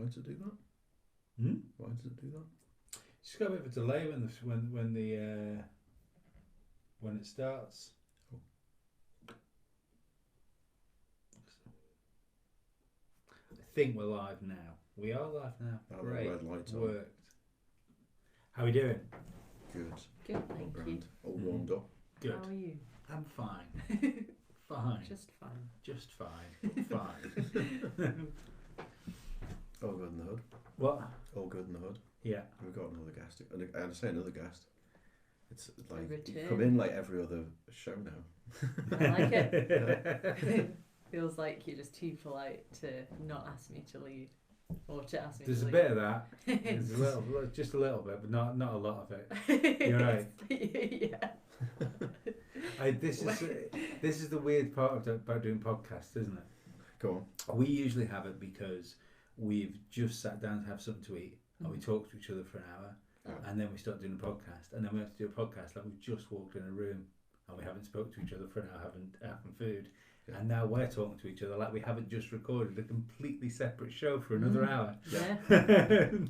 does it do that? Why does it do that? Just got a bit of a delay when it starts. I think we're live now. We are live now. Great. Red lights Worked. How are we doing? Good. Good, thank you. All warmed up. Good. How are you? I'm fine. Fine. Just fine. Just fine. Fine. All good in the hood. What? All good in the hood. Yeah. We've got another guest. And I say another guest. It's like you return. come in like every other show now. I like it. Feels like you're just too polite to not ask me to leave. Or to ask me There's to a leave. bit of that. There's a little, just a little bit, but not a lot of it. You're right. Yeah. This is the weird part about doing podcasts, isn't it? Go on. We usually have it because we've just sat down to have something to eat, and we talk to each other for an hour, and then we start doing a podcast, and then we have to do a podcast like we've just walked in a room and we haven't spoke to each other for an hour, having food. Yeah. And now we're talking to each other like we haven't just recorded a completely separate show for another hour. Yeah.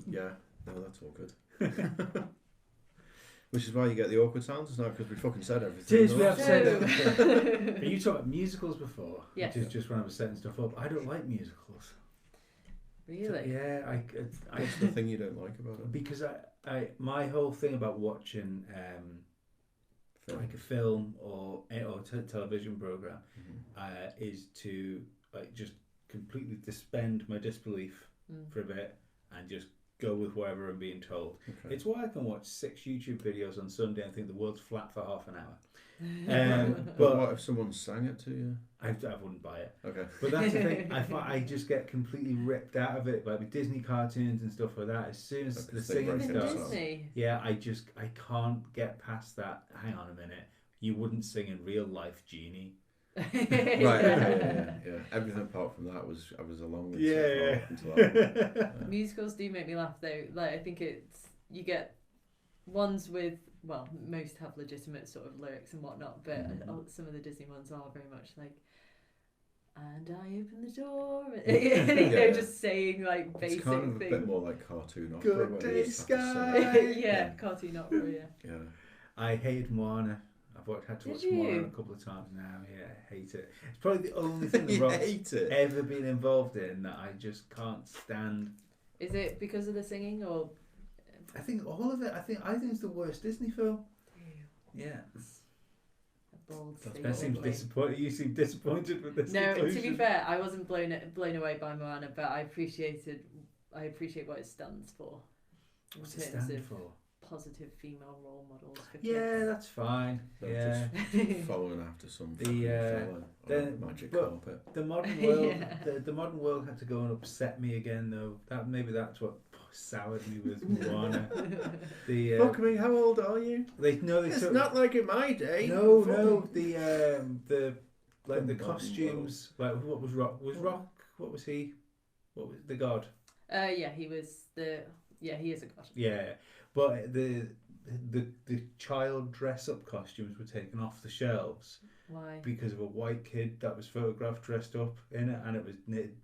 Yeah. No, that's all good. Which is why you get the awkward sounds, isn't it? Because we fucking said everything. Cheers, we have No. said it. You talked about musicals before? Yes. Which is just when I was setting stuff up. I don't like musicals. Really? Yeah, What's the thing you don't like about it? because I my whole thing about watching Film. like a film or television program is to like just completely suspend my disbelief for a bit and just go with whatever I'm being told. Okay. It's why I can watch 6 YouTube videos on Sunday and think the world's flat for half an hour. But what if someone sang it to you? I wouldn't buy it. Okay. But that's the thing. I just get completely ripped out of it, like with Disney cartoons and stuff like that. As soon as the singing break it starts, down. Disney. yeah, I can't get past that. Hang on a minute, you wouldn't sing in real life, Genie. Right. Yeah. Everything apart from that was I was along with. Yeah. Until that. Musicals do make me laugh though. Like I think you get ones with most have legitimate sort of lyrics and whatnot, but some of the Disney ones are very much like, and I open the door. They're just saying like basic It's kind of things. a bit more like cartoon opera. Good where day, you just have to sky. sing it. Yeah, cartoon opera. Yeah. Yeah. I hated Moana. Had to watch Moana a couple of times now. Yeah, I hate it. It's probably the only thing that You Rob's hate it. ever been involved in that I just can't stand. Is it because of the singing or? I think all of it. I think it's the worst Disney film. Yeah. A bold Ben statement. seems disappointed. You seem disappointed with this. No, conclusion. to be fair, I wasn't blown away by Moana, but I appreciate what it stands for. What's in it terms stand of for? positive female role models for Yeah, kids. that's fine. So Yeah. just following after some fucking fella on a magic carpet. The modern world, Yeah. the modern world had to go and upset me again, though. That's what soured me with Moana. Fuck me, how old are you? It's took, not like in my day. No, Fucking- the Modern costumes. Like what was Rock? Was Rock? What was he? What was the god? Yeah, he is a god. Yeah, but the child dress up costumes were taken off the shelves Why? because of a white kid that was photographed dressed up in it, and it was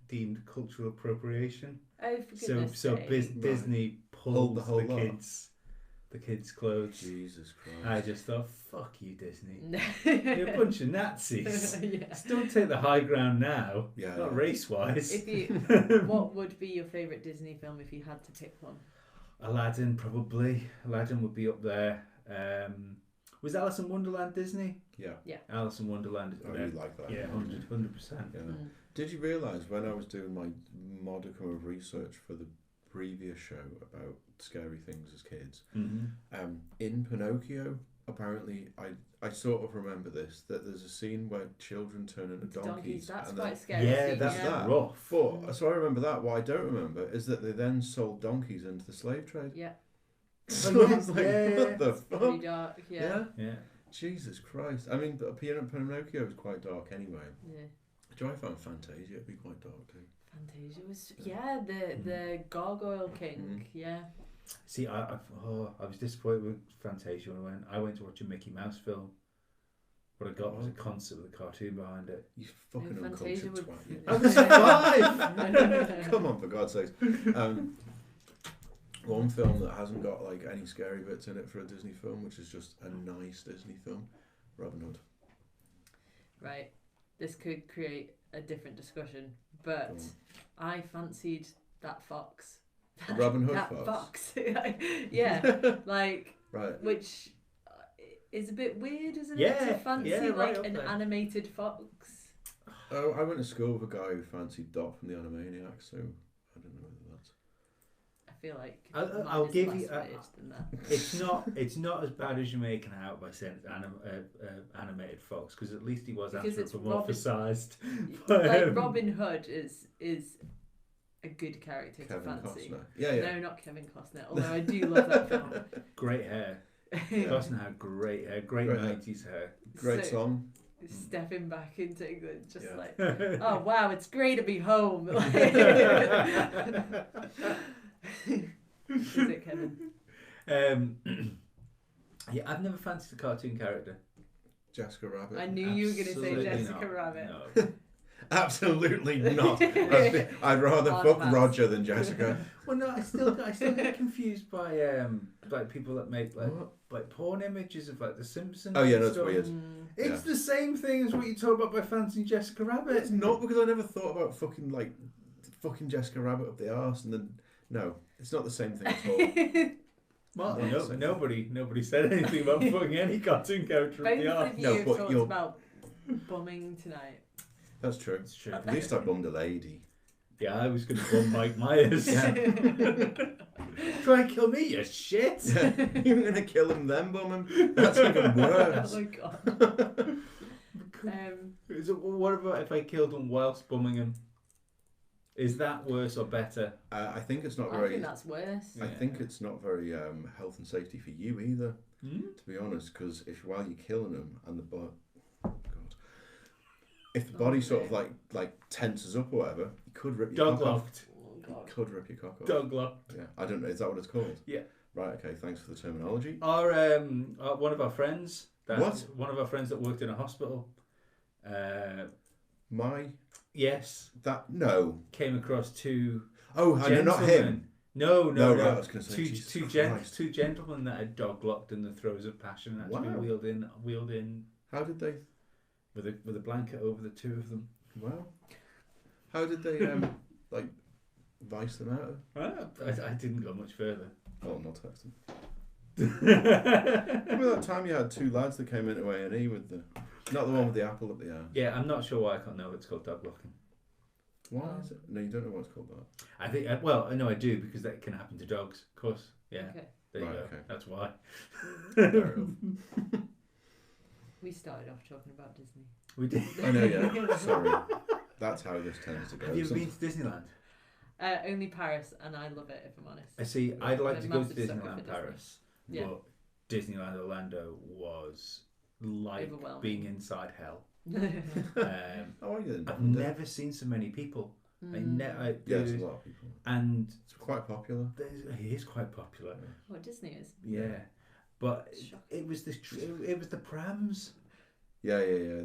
deemed cultural appropriation. Oh, for goodness sake. Disney pulled the whole lot. the kids' clothes. Jesus Christ. I just thought, fuck you, Disney. No. You're a bunch of Nazis. Yeah. Just don't take the high ground now. Yeah, Not yeah. race wise. What would be your favourite Disney film if you had to pick one? Aladdin, probably. Aladdin would be up there. Was Alice in Wonderland Disney? Yeah. Alice in Wonderland is I really like that. Yeah, 100%. Yeah. Did you realise when I was doing my modicum of research for the previous show about scary things as kids, Mm-hmm. in Pinocchio, apparently, I sort of remember this, that there's a scene where children turn into donkeys. That's and quite then, scary. Yeah, scene, that's that. rough. But, so I remember that. What I don't remember is that they then sold donkeys into the slave trade. Yeah. So Oh, I was like, what the Pretty fuck? dark. Yeah. Yeah. Jesus Christ. I mean, Pinocchio was quite dark anyway. Yeah. Do I find Fantasia to be quite dark too? Fantasia was the Gargoyle King. Yeah. See, I was disappointed with Fantasia when I went to watch a Mickey Mouse film What I got was a concert with a cartoon behind it. You fucking No, Fantasia uncultured would- twat. you. I was 5! Come on, for God's sakes. One film that hasn't got like any scary bits in it for a Disney film, which is just a nice Disney film, Robin Hood. Right. This could create a different discussion, but Go I fancied that fox. A Robin Hood that fox? Yeah, like, Right. which is a bit weird, isn't it? Yeah, To fancy yeah, right like up an there. animated fox. Oh, I went to school with a guy who fancied Dot from the Animaniacs, so I don't know whether that's. I feel like I'll mine is give less you a- rated than that. It's not as bad as you're making out by saying it's animated fox, because at least he was Because it's anthropomorphized. Like Robin Hood is a good character Kevin to fancy. Costner. Yeah. No, not Kevin Costner. Although I do love that film. Great hair. Yeah. Costner had great hair, great Great hair. 90s hair. Great So- song. Stepping back into England, just Yeah. like, oh wow, it's great to be home. Is it, Kevin? Yeah, I've never fancied a cartoon character. Jessica Rabbit. I knew you were going to say Absolutely Jessica not. Rabbit. No. Absolutely not. I'd rather Hard fuck pass. Roger than Jessica. Well, no, I still get confused by like people that make What? like porn images of like The Simpsons. Oh, yeah, and that's stuff. weird. It's Yeah. the same thing as what you talk about by fancying Jessica Rabbit. It's not, because I never thought about fucking Jessica Rabbit up the arse, and then no, it's not the same thing at all. Well, Not no, the same. nobody said anything about fucking any cartoon character up Both the arse. of you No, have but talked you're- about bumming tonight. That's true. It's true. At least I bummed a lady. Yeah, I was going to bum Mike Myers. Try and kill me, you shit. You're gonna kill him then, bum him. That's even worse. Oh my god. What about if I killed him whilst bumming him? Is that worse or better? I think it's not I very. think that's worse. I think it's not very health and safety for you either, Hmm? to be honest. Because if while you're killing him and the God, if the Oh, body sort of dear. like tenses up or whatever, you could rip your Dog cock off. locked. Oh god. You could rip your cock off. Dog locked. Yeah, I don't know. Is that what it's called? Yeah. Right. Okay. Thanks for the terminology. Our one of our friends. What? One of our friends that worked in a hospital. Yes, No. came across two. Oh, I know, not him. gentlemen. No, No, right, I was gonna say, Jesus two Christ. gentlemen that had dog locked in the throes of passion and had to Wow. be wheeled in How did they? with a blanket over the two of them. Wow. How did they like vice them out? I didn't go much further. Oh, I'm not texting. Remember that time you had two lads that came into A&E with not the one with the apple up the arse? Yeah, I'm not sure why I can't know it's called dog locking. Why is it? No, you don't know what's called that. I think well, I know I do because that can happen to dogs, of course. Yeah, Okay. there you Right, go. okay. That's why. Fair enough. We started off talking about Disney. We did. I know, yeah. Sorry. That's how this tends to go. Have you ever been to Disneyland? Only Paris, and I love it, if I'm honest. I see. I'd like I'm to a go to massive sucker for Disneyland Disney. Paris, Yeah. but Disneyland Orlando was like Overwhelming. being inside hell. Oh, you didn't. I've never seen so many people. Mm. Yeah, it's a lot of people. And It's quite popular. it is quite popular. What Disney is? Yeah, but Shocking. it was it was the prams. Yeah.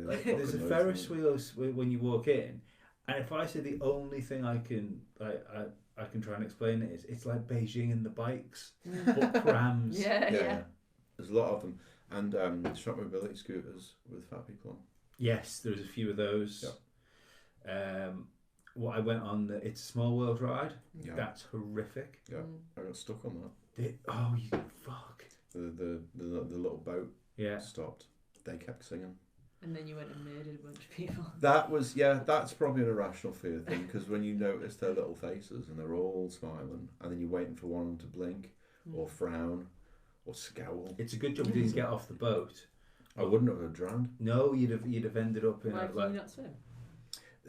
Like, there's a Ferris wheel when you walk in, and if I say the only thing I can I can try and explain it is it's like Beijing and the bikes, but prams. Yeah. There's a lot of them, and shop mobility scooters with fat people on. Yes, there's a few of those. What I went on the It's a Small World ride. Yeah. That's horrific. Yeah, Mm. I got stuck on that. Oh, you fuck. The little boat Yeah. stopped. They kept singing. And then you went and murdered a bunch of people. That's probably an irrational fear thing, because when you notice their little faces and they're all smiling, and then you're waiting for one of them to blink or frown or scowl. It's a good job you didn't get off the boat. I wouldn't have drowned. No, you'd have ended up in Why a, can like you not swim?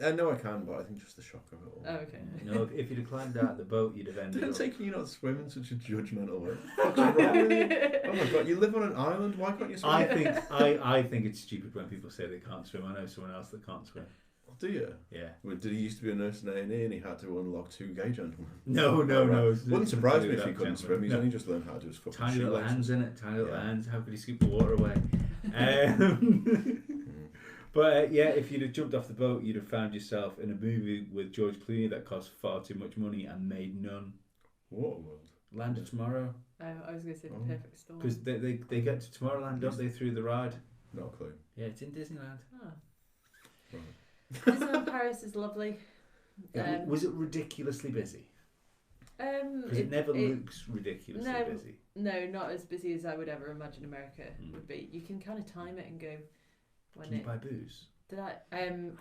No, I can, but I think just the shock of it all. Oh, okay. no. If you'd have climbed out the boat, you'd have ended Don't up. say, can you not swim in such a judgmental way? What's wrong with you? Oh my god, you live on an island, why can't you swim? I think it's stupid when people say they can't swim. I know someone else that can't swim. Do you? Yeah. Well, did he used to be a nurse in A&E and he had to unlock two gay gentlemen? No. Wouldn't surprise me if he That couldn't gentleman. swim. He's No. only just learned how to do his fucking Tiny little shoelaces. hands in it. Tiny little Yeah. hands. How could he scoop the water away? But yeah, if you'd have jumped off the boat, you'd have found yourself in a movie with George Clooney that cost far too much money and made none. Waterworld. Land of Tomorrow. I was going to say Oh. The Perfect Storm. Because they get to Tomorrowland, don't they, through the ride? Not a clue. Yeah, it's in Disneyland. Oh. Right. Disneyland Paris is lovely. Was it ridiculously busy? Because it never looks ridiculously no. busy. No, not as busy as I would ever imagine America Mm. would be. You can kind of time it and go when Can you it. buy booze? Did I haven't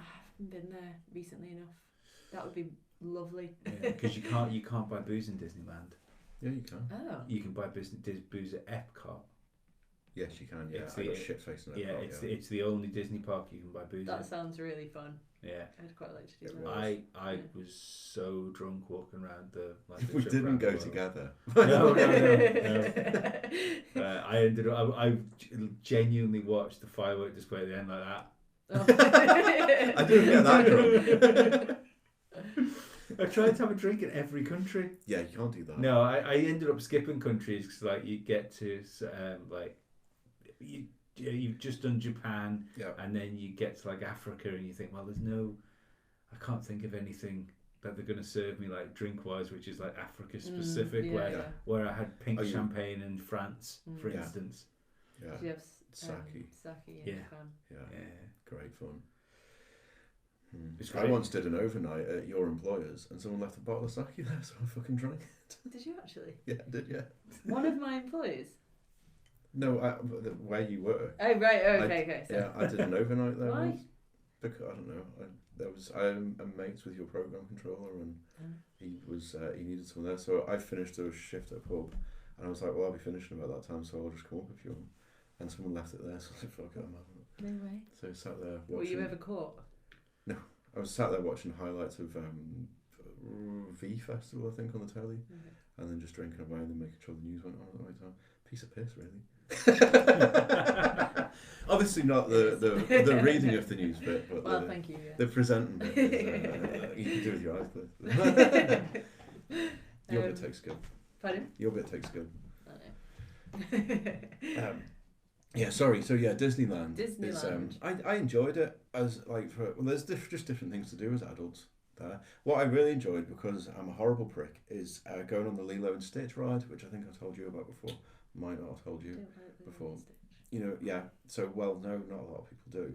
been there recently enough. That would be lovely. Because you can't buy booze in Disneyland. Yeah, you can. Oh. You can buy booze at Epcot. Yes, you can. Yeah, It's I got the- shit faced in Yeah, it's the only Disney park you can buy booze That in. sounds really fun. Yeah. I'd quite like to do It that. was. I Yeah. was so drunk walking around the. We trip didn't around go the world. together. No. I ended up. I genuinely watched the firework display at the end like that. Oh. I didn't get that drunk. I tried to have a drink in every country. Yeah, you can't do that. No, I ended up skipping countries because like you get to you've just done Japan Yeah. and then you get to like Africa and you think, well, I can't think of anything that they're going to serve me like drink wise, which is like Africa specific, yeah. where I had pink Oh, you- champagne in France, for Yeah. instance. Yeah. Do you have Sake. Sake in Yeah. Japan? Yeah. Yeah. Great fun. It's I great. once did an overnight at your employers, and someone left a bottle of sake there, so I fucking drank it. Did you actually? Yeah, I did. Yeah. One of my employees. No, where you work. Oh right. Oh, I- okay. So. Yeah, I did an overnight there. Why? Once. Because I don't know. I'm mates with your program controller, and he needed someone there. So I finished a shift at a pub, and I was like, well, I'll be finishing about that time, so I'll just come up if you want. And someone left it there, so I was like, fuck it, I'm having it. No way. So I sat there watching. Were you ever caught? I was sat there watching highlights of V Festival, I think, on the telly, Okay. and then just drinking away and then making sure the news went on at the right time. Piece of piss, really. Obviously not the reading of the news bit, but Well, thank you. the presenting bit. You can do with your eyes closed. Your bit takes skill. Pardon? Your bit takes skill. I know. Yeah, sorry. So yeah, Disneyland. Is, Disneyland. I enjoyed it as like there's just different things to do as adults there. What I really enjoyed, because I'm a horrible prick, is going on the Lilo and Stitch ride, which I think I told you about before. Might not have told you. Don't like the before. Stitch. You know, yeah. So well, no, not a lot of people do.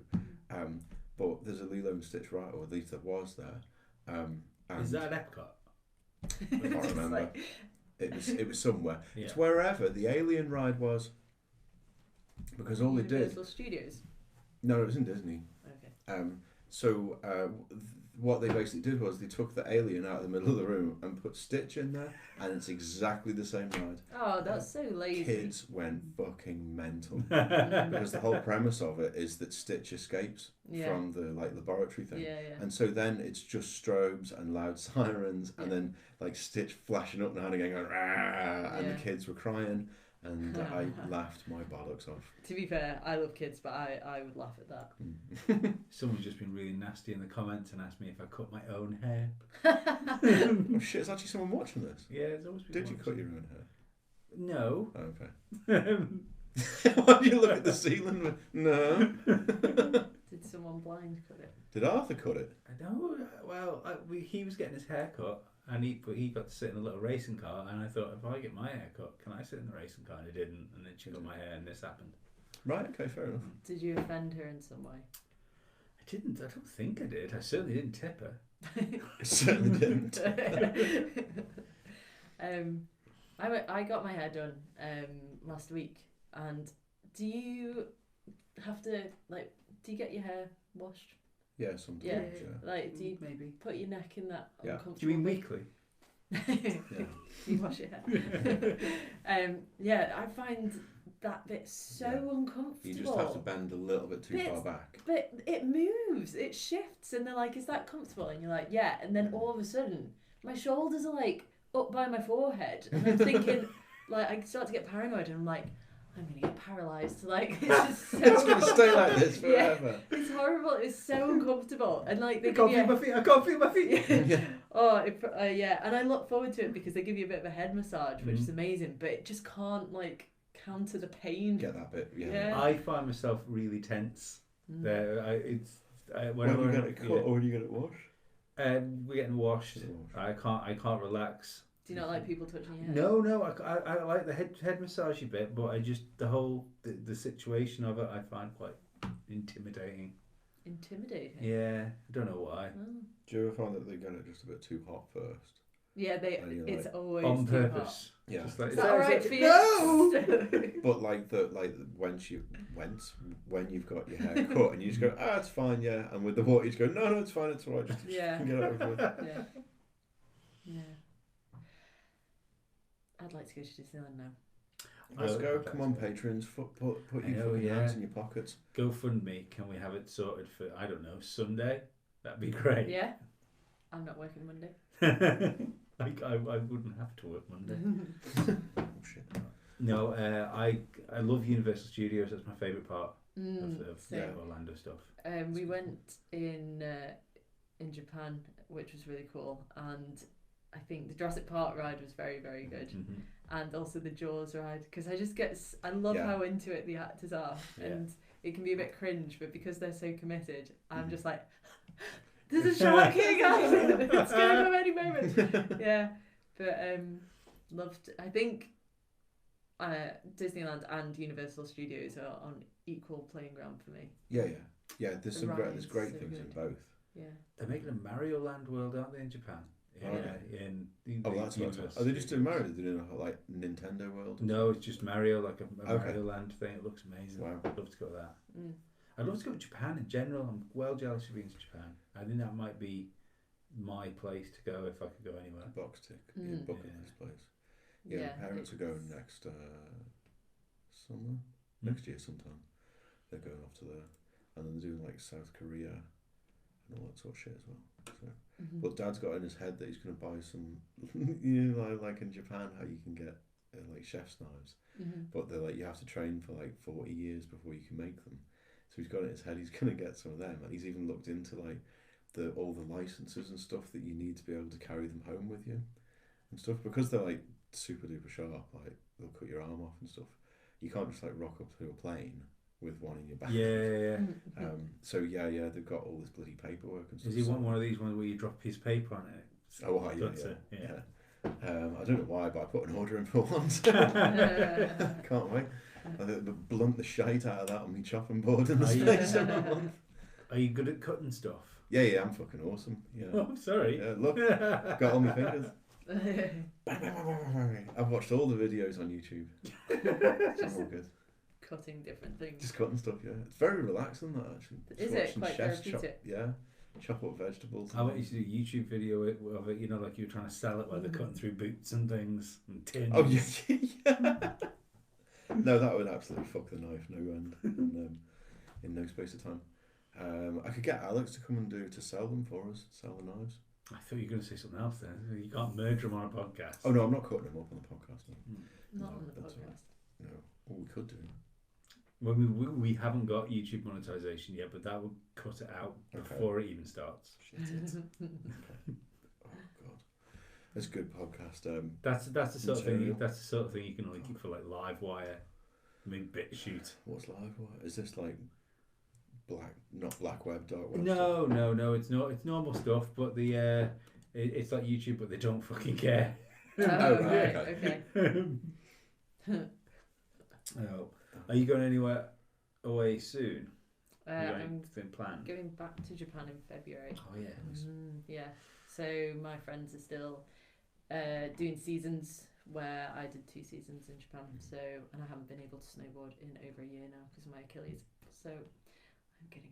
But there's a Lilo and Stitch ride, or at least there was there. And Is that at Epcot? I can't Just remember. like- It was somewhere. Yeah. It's wherever the Alien ride was. Because all they did. Universal Studios. No, it was in Disney. Okay. So what they basically did was they took the alien out of the middle of the room and put Stitch in there, and it's exactly the same ride. Oh, that's so lazy. Kids went fucking mental because the whole premise of it is that Stitch escapes Yeah. from the laboratory thing. Yeah, yeah. And so then it's just strobes and loud sirens, and Yeah. then like Stitch flashing up and down again, going, "Rah!" and Yeah. the kids were crying, and I laughed my bollocks off. To be fair, I love kids, but I would laugh at that. Someone's just been really nasty in the comments and asked me if I cut my own hair. Oh shit! Is actually someone watching this? Yeah, there's always been Did you one. cut your own hair? No. Oh, okay. Why do you look at the ceiling? No. Did someone blind cut it? Did Arthur cut it? I know. Well, he was getting his hair cut, and he got to sit in a little racing car, and I thought, if I get my hair cut, can I sit in the racing car? And he didn't, and then she cut my hair, and this happened. Right. Okay. Fair enough. Did you offend her in some way? I didn't. I don't think I did. I certainly didn't tip her. It certainly didn't. I got my hair done last week, and do you have to do you get your hair washed? Yeah. Sometimes. Yeah. Yeah. Like, do you Maybe. put your neck in that Yeah. uncomfortable? Do you mean bit? weekly? Yeah. Do you wash your hair? Yeah, I find that bit so Yeah. uncomfortable. You just have to bend a little bit too far back. But it moves, it shifts, and they're like, "Is that comfortable?" And you're like, "Yeah." And then all of a sudden, my shoulders are like up by my forehead, and I'm thinking, like, I start to get paranoid, and I'm like, "I'm gonna get paralysed." Like, it's just so. It's gonna stay like this Yeah. forever. It's horrible. It's so uncomfortable, and like they I give can't you. feel my feet. I can't feel my feet. Yeah. Oh, yeah, and I look forward to it because they give you a bit of a head massage, which is Mhm. amazing, but it just can't like counter the pain. Get that bit. Yeah. Yeah. I find myself really tense When are you going to cut or when are you going to wash? We're getting washed. I can't relax. Do you not like people touching your head? No. I like the head massagey bit, but I just the situation of it I find quite intimidating. Intimidating. Yeah, I don't know why. Oh. Do you ever find that they get it just a bit too hot first? Yeah, like, it's always on too purpose. Yeah. Just like, Hot. Is that alright for you? No. But like when you've got your hair cut and you just go, it's fine, yeah, and with the water you just go, no, it's fine, it's alright, just Yeah. get it over with. Yeah. I'd like to go to Disneyland now. Let's go. Come on, patrons. Put your hands in your pockets. GoFundMe. Can we have it sorted for, I don't know, Sunday? That'd be great. Yeah. I'm not working Monday. I wouldn't have to work Monday. Oh, shit. No, I love Universal Studios. That's my favourite part of Same. Orlando stuff. We went in Japan, which was really cool, and I think the Jurassic Park ride was very, very good. Mm-hmm. And also the Jaws ride, because I love how into it the actors are, and it can be a bit cringe, but because they're so committed, I'm just like, there's a shark here, guys! It's going to come any moment. Yeah, but loved. I think Disneyland and Universal Studios are on equal playing ground for me. Yeah. There's The great ride's so things in good. both. Yeah. They're making a Mario Land world, aren't they, in Japan? That's not. Are they just doing Mario? They're doing a like Nintendo World? No, it's just Mario, like a Mario Land thing. It looks amazing. Wow. I'd love to go to that. Mm. I'd love to go to Japan in general. I'm well jealous of being to Japan. I think that might be my place to go if I could go anywhere. Box tick. Bucket list place. Yeah, my parents are going next summer. Next year sometime. They're going off to there. And then they're doing like South Korea and all that sort of shit as well. So, but Dad's got in his head that he's going to buy some, like in Japan, how you can get like chef's knives, but they're like you have to train for like 40 years before you can make them. So he's got it in his head he's going to get some of them, and he's even looked into like all the licenses and stuff that you need to be able to carry them home with you and stuff, because they're like super duper sharp. Like they'll cut your arm off and stuff. You can't just like rock up to a plane with one in your back. Yeah. So they've got all this bloody paperwork and stuff. Does he want one of these ones where you drop his paper on it? Yeah. I don't know why, but I put an order in for once. Can't wait. I think they'll blunt the shite out of that on my chopping board in the space of a month. Are you good at cutting stuff? Yeah, I'm fucking awesome. Yeah. Oh, sorry. Yeah, look, got all my fingers. I've watched all the videos on YouTube. It's all good. Cutting different things. Just cutting stuff, yeah. It's very relaxing, that actually. Is it quite therapeutic? Chop up vegetables. I went to do a YouTube video of it, like you were trying to sell it while they're cutting through boots and things and tins. Oh, yeah. No, that would absolutely fuck the knife, no end, in no space of time. I could get Alex to come and sell them for us, sell the knives. I thought you were going to say something else then. You can't murder them on a podcast. Oh, no, I'm not cutting them up on the podcast. No. Not on the podcast. Right. No. Well, we could do. Well, we haven't got YouTube monetization yet, but that would cut it out before it even starts. Shit. Okay. Oh God, that's a good podcast. That's the sort of thing. That's the sort of thing you can only keep for like Livewire, maybe BitChute. What's Livewire? Is this like not black web, dark web? No. It's not. It's normal stuff, but it's like YouTube, but they don't fucking care. Right. Okay. Oh. Are you going anywhere away soon? I'm planned. going back to Japan in February. Oh yeah. Yeah. So my friends are still doing seasons where I did 2 seasons in Japan. So and I haven't been able to snowboard in over a year now because of my Achilles. So I'm gonna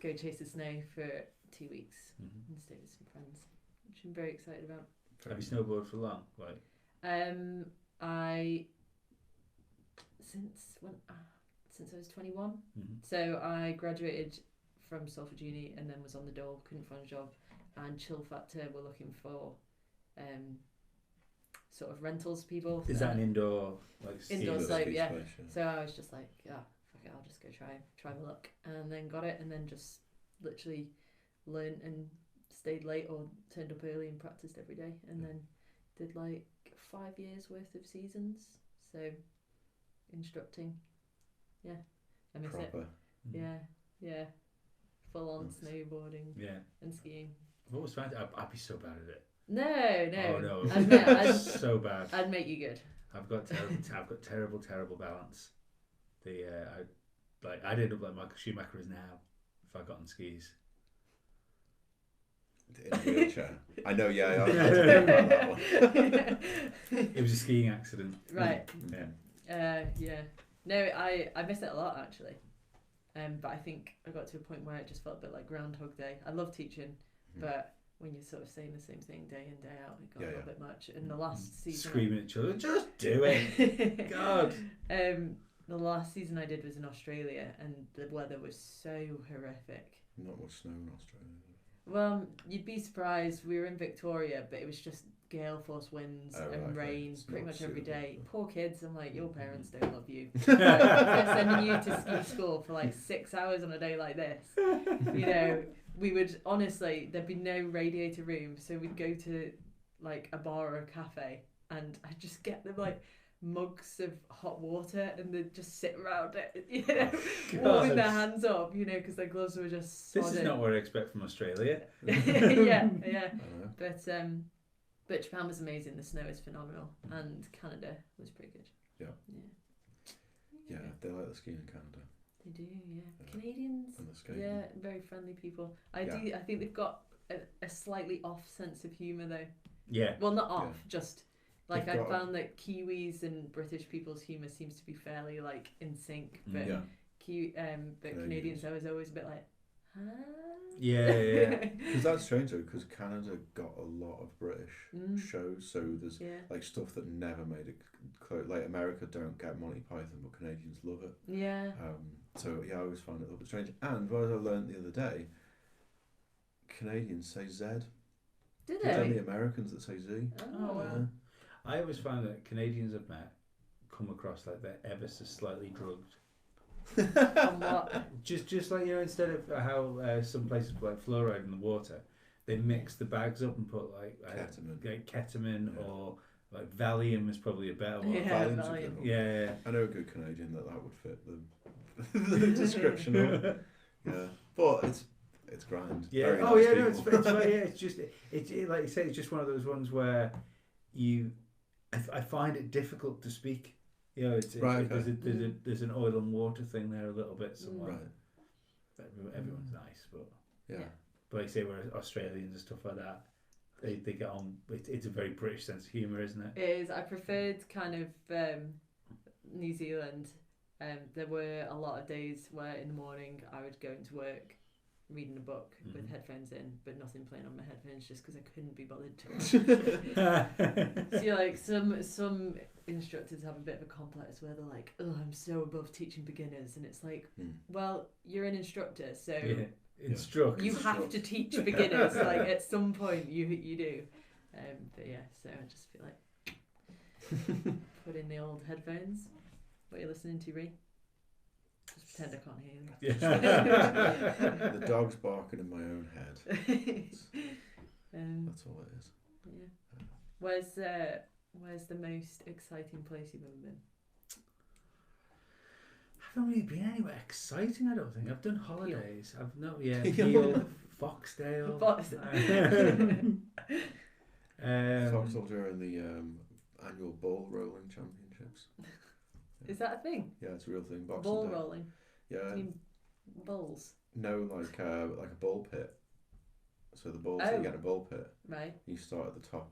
go chase the snow for 2 weeks and stay with some friends, which I'm very excited about. Have you snowboarded for long? Since I was 21. So I graduated from Salford Uni and then was on the dole, couldn't find a job, and Chill Factor were looking for sort of rentals people. Is that an indoor indoor slope? Yeah. So I was just like, fuck it, I'll just go try my luck, and then got it, and then just literally learned and stayed late or turned up early and practiced every day, and then did like 5 years worth of seasons. So instructing, I miss it. Yeah, Yeah. Full on Nice. snowboarding Yeah. and skiing. I've always found it. I'd be so bad at it. No. Oh no, I'd so bad. I'd make you good. I've got terrible balance. I'd end up like Michael Schumacher is now if I got on skis. In a wheelchair. I know, yeah, I did about that one. It was a skiing accident. Right. Yeah. Yeah. No, I miss it a lot actually. But I think I got to a point where it just felt a bit like Groundhog Day. I love teaching, but when you're sort of saying the same thing day in, day out, it got a little bit much. And the last season, Screaming at each other, just do it. God. The last season I did was in Australia, and the weather was so horrific. Not much snow in Australia. Well, you'd be surprised. We were in Victoria, but it was just gale force winds and rain pretty much every day. Poor kids. I'm like, your parents don't love you. They're sending you to ski school for like 6 hours on a day like this. You know, we would honestly, there'd be no radiator room, so we'd go to like a bar or a cafe, and I'd just get them like mugs of hot water, and they'd just sit around it, you know, warming their hands up, you know, because their gloves were just sodden. This is not what I expect from Australia. yeah. But Japan was amazing. The snow is phenomenal, and Canada was pretty good. Yeah, they like the skiing in Canada. They do, yeah. Canadians, And the skating. yeah, very friendly people. I think they've got a slightly off sense of humour though. Yeah. Well, not off, just like They've I found that Kiwis and British people's humour seems to be fairly like in sync, but but Canadians, I was always a bit like, huh? Yeah. Because that's strange though, because Canada got a lot of British shows, so there's like stuff that never made it. Like America don't get Monty Python, but Canadians love it. Yeah. So yeah, I always found it a little bit strange. And what I learned the other day, Canadians say Z. Did It's they? only Americans that say Z. Oh wow. I always found that Canadians I've met come across like they're ever so slightly drugged. On what? Just like, you know, instead of how some places put like fluoride in the water, they mix the bags up and put like ketamine or like Valium is probably a better one. Yeah, Valium's a good one. Yeah. I know a good Canadian that would fit the description of it. Yeah, but it's grand. Yeah. Very Oh nice yeah. No, people. it's it's just it like you say, it's just one of those ones where I find it difficult to speak. You know, there's an oil and water thing there a little bit somewhere. Right. Everyone's nice, but Yeah. But like I say, where Australians and stuff like that, they get on. It's a very British sense of humour, isn't it? It is. I preferred kind of New Zealand. There were a lot of days where in the morning I would go into work reading a book with headphones in, but nothing playing on my headphones, just because I couldn't be bothered to. So like some instructors have a bit of a complex where they're like, "Oh, I'm so above teaching beginners," and it's like, well, you're an instructor, so instruct. you have to teach beginners. Like at some point, you do. But yeah, so I just feel like put in the old headphones. What are you listening to, Ree? Just pretend I can't hear them. The dog's barking in my own head. That's all it is. Yeah. Where's the most exciting place you've ever been? I haven't really been anywhere exciting. I don't think I've done holidays. I've not Peel. Foxdale. Foxdale during the annual bull rolling championships. Is that a thing? Yeah, it's a real thing. Boxing Bull Day. rolling. Yeah. Do you mean bulls? No, like a bull pit. So the bulls, you get a bull pit. Right. You start at the top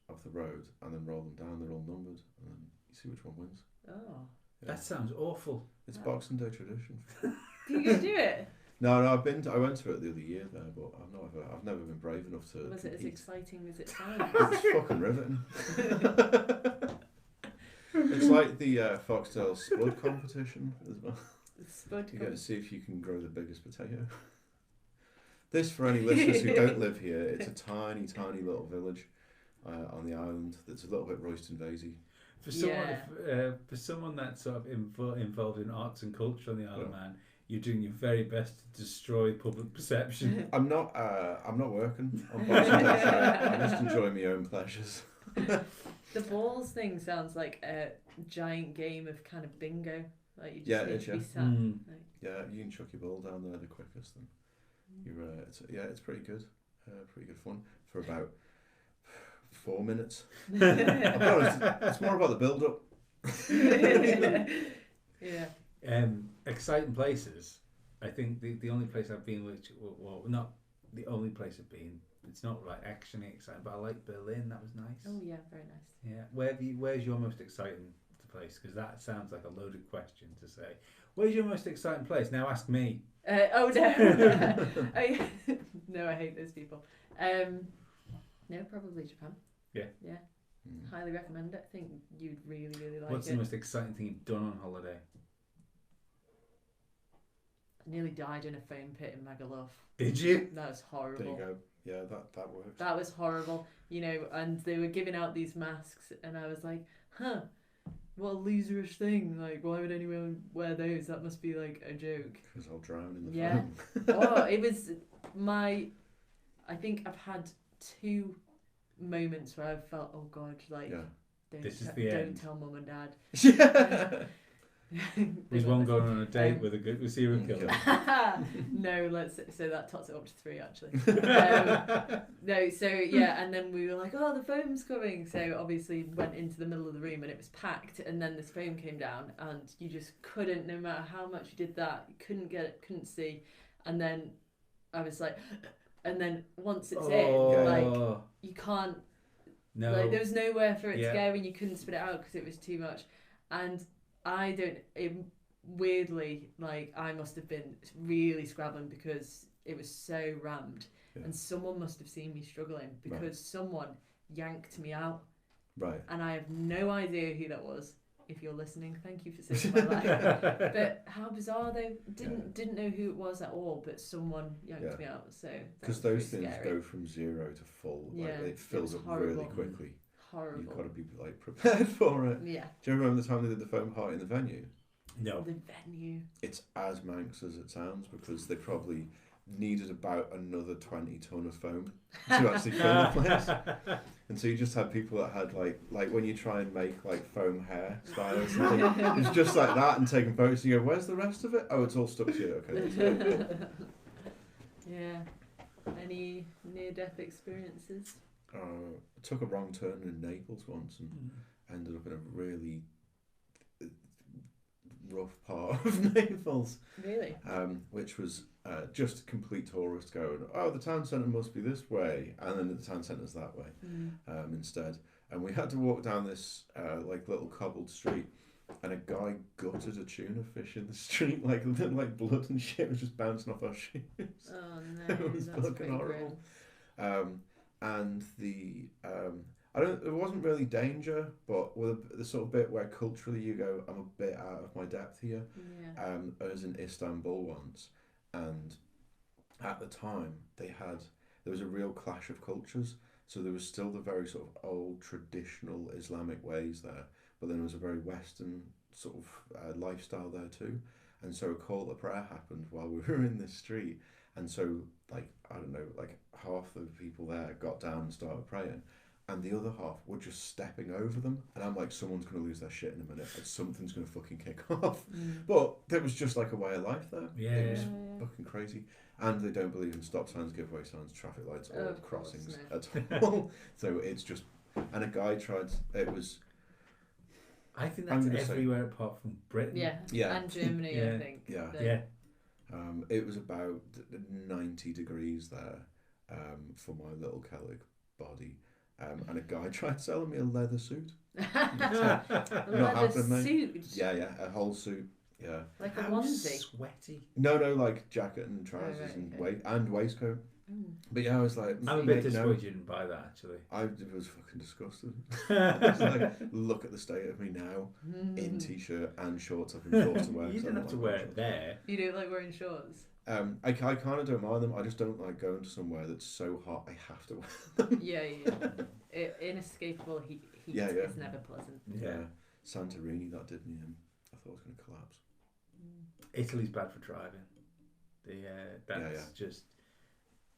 of the road and then roll them down. They're all numbered, and then you see which one wins. Oh. Yeah. That sounds awful. It's Boxing Day tradition. Do you go do it? No, I went to it the other year there, but I've never been brave enough to. Was it as compete. exciting as it sounds? It's fucking riveting. It's like the Foxdale Spud competition as well. Spud. You get to see if you can grow the biggest potato. This, for any listeners who don't live here, it's a tiny, tiny little village on the island that's a little bit Royston Vasey. For someone that's sort of involved in arts and culture on the Isle of Man, you're doing your very best to destroy public perception. I'm not working on Boxing Day. I'm just enjoying my own pleasures. The balls thing sounds like a giant game of kind of bingo. Like you just need to be sat. Yeah, you can chuck your ball down there the quickest. And you're, it's pretty good. Pretty good fun for about 4 minutes. I'll be honest, it's more about the build-up. Yeah. Exciting places. I think the only place I've been, which, well, not the only place I've been, it's not like actiony exciting, but I like Berlin. That was nice. Oh yeah, very nice. Yeah. Where's your most exciting place? Because that sounds like a loaded question to say. Where's your most exciting place? Now ask me. Oh no. No, I hate those people. No, probably Japan. Yeah. Yeah. Highly recommend it. I think you'd really, really like What's it. the most exciting thing you've done on holiday? I nearly died in a foam pit in Magaluf. Did you? That was horrible. There you go. Yeah, that works. That was horrible. You know, and they were giving out these masks, and I was like, what a loserish thing. Like, why would anyone wear those? That must be like a joke. Because I'll drown in the Yeah. foam. Oh, it was I think I've had 2 moments where I've felt, oh God, like, Yeah. don't don't tell mum and dad. Yeah. Was one going on a date with a serial killer? No, so that tots it up to 3 actually. No, so yeah, and then we were like, oh, the foam's coming. So obviously went into the middle of the room and it was packed, and then this foam came down, and you just couldn't, no matter how much you did that, you couldn't see. And then I was like, and then once it's in, like, you can't. No. Like, there was nowhere for it to go, and you couldn't spit it out because it was too much. And weirdly, like, I must have been really scrabbling because it was so rammed. Yeah. And someone must have seen me struggling because someone yanked me out. Right. And I have no idea who that was. If you're listening, thank you for saving my life. But how bizarre, though. Didn't know who it was at all, but someone yanked me out. So because those things go from 0 to full. Like, it fills up really quickly. Horrible. You've got to be like prepared for it. Yeah. Do you remember the time they did the foam heart in the venue? No. The venue. It's as Manx as it sounds, because they probably needed about another 20 ton of foam to actually fill the place. And so you just had people that had like when you try and make like foam hair styles, it's just like that, and taking photos and you go, where's the rest of it? Oh, it's all stuck to you. Okay. Yeah. Any near-death experiences? I took a wrong turn in Naples once and ended up in a really rough part of Naples. Really? Which was just complete tourists going, oh, the town centre must be this way, and then the town centre's that way instead. And we had to walk down this like little cobbled street, and a guy gutted a tuna fish in the street, like blood and shit was just bouncing off our shoes. Oh no, it was that's fucking horrible. And it wasn't really danger, but with the sort of bit where culturally you go, I'm a bit out of my depth here. Yeah. I was in Istanbul once, and at the time there was a real clash of cultures. So there was still the very sort of old traditional Islamic ways there, but then there was a very Western sort of lifestyle there too. And so a call to prayer happened while we were in this street. And so, like, I don't know, like half the people there got down and started praying, and the other half were just stepping over them. And I'm like, someone's going to lose their shit in a minute. Like, something's going to fucking kick off. But there was just like a way of life there. Yeah. It was fucking crazy. And they don't believe in stop signs, giveaway signs, traffic lights, or crossings at all. So it's just... And a guy tried... It was... I think that's everywhere apart from Britain. Yeah. And Germany, I think. Yeah. It was about 90 degrees there for my little Celtic body. And a guy tried selling me a leather suit. A leather suit? Yeah, a whole suit. Yeah. Like a onesie? Sweaty. No, like jacket and trousers and waistcoat. But yeah, I was like... I'm a bit disappointed you didn't buy that, actually. I was fucking disgusted. I was like, look at the state of me now, in t-shirt and shorts I've been forced to wear. You didn't have to wear it there. You don't like wearing shorts? I kind of don't mind them. I just don't like going to somewhere that's so hot I have to wear them. Yeah. Inescapable heat is never pleasant. Yeah. Santorini, that did me in. I thought I was going to collapse. Italy's bad for driving. Just...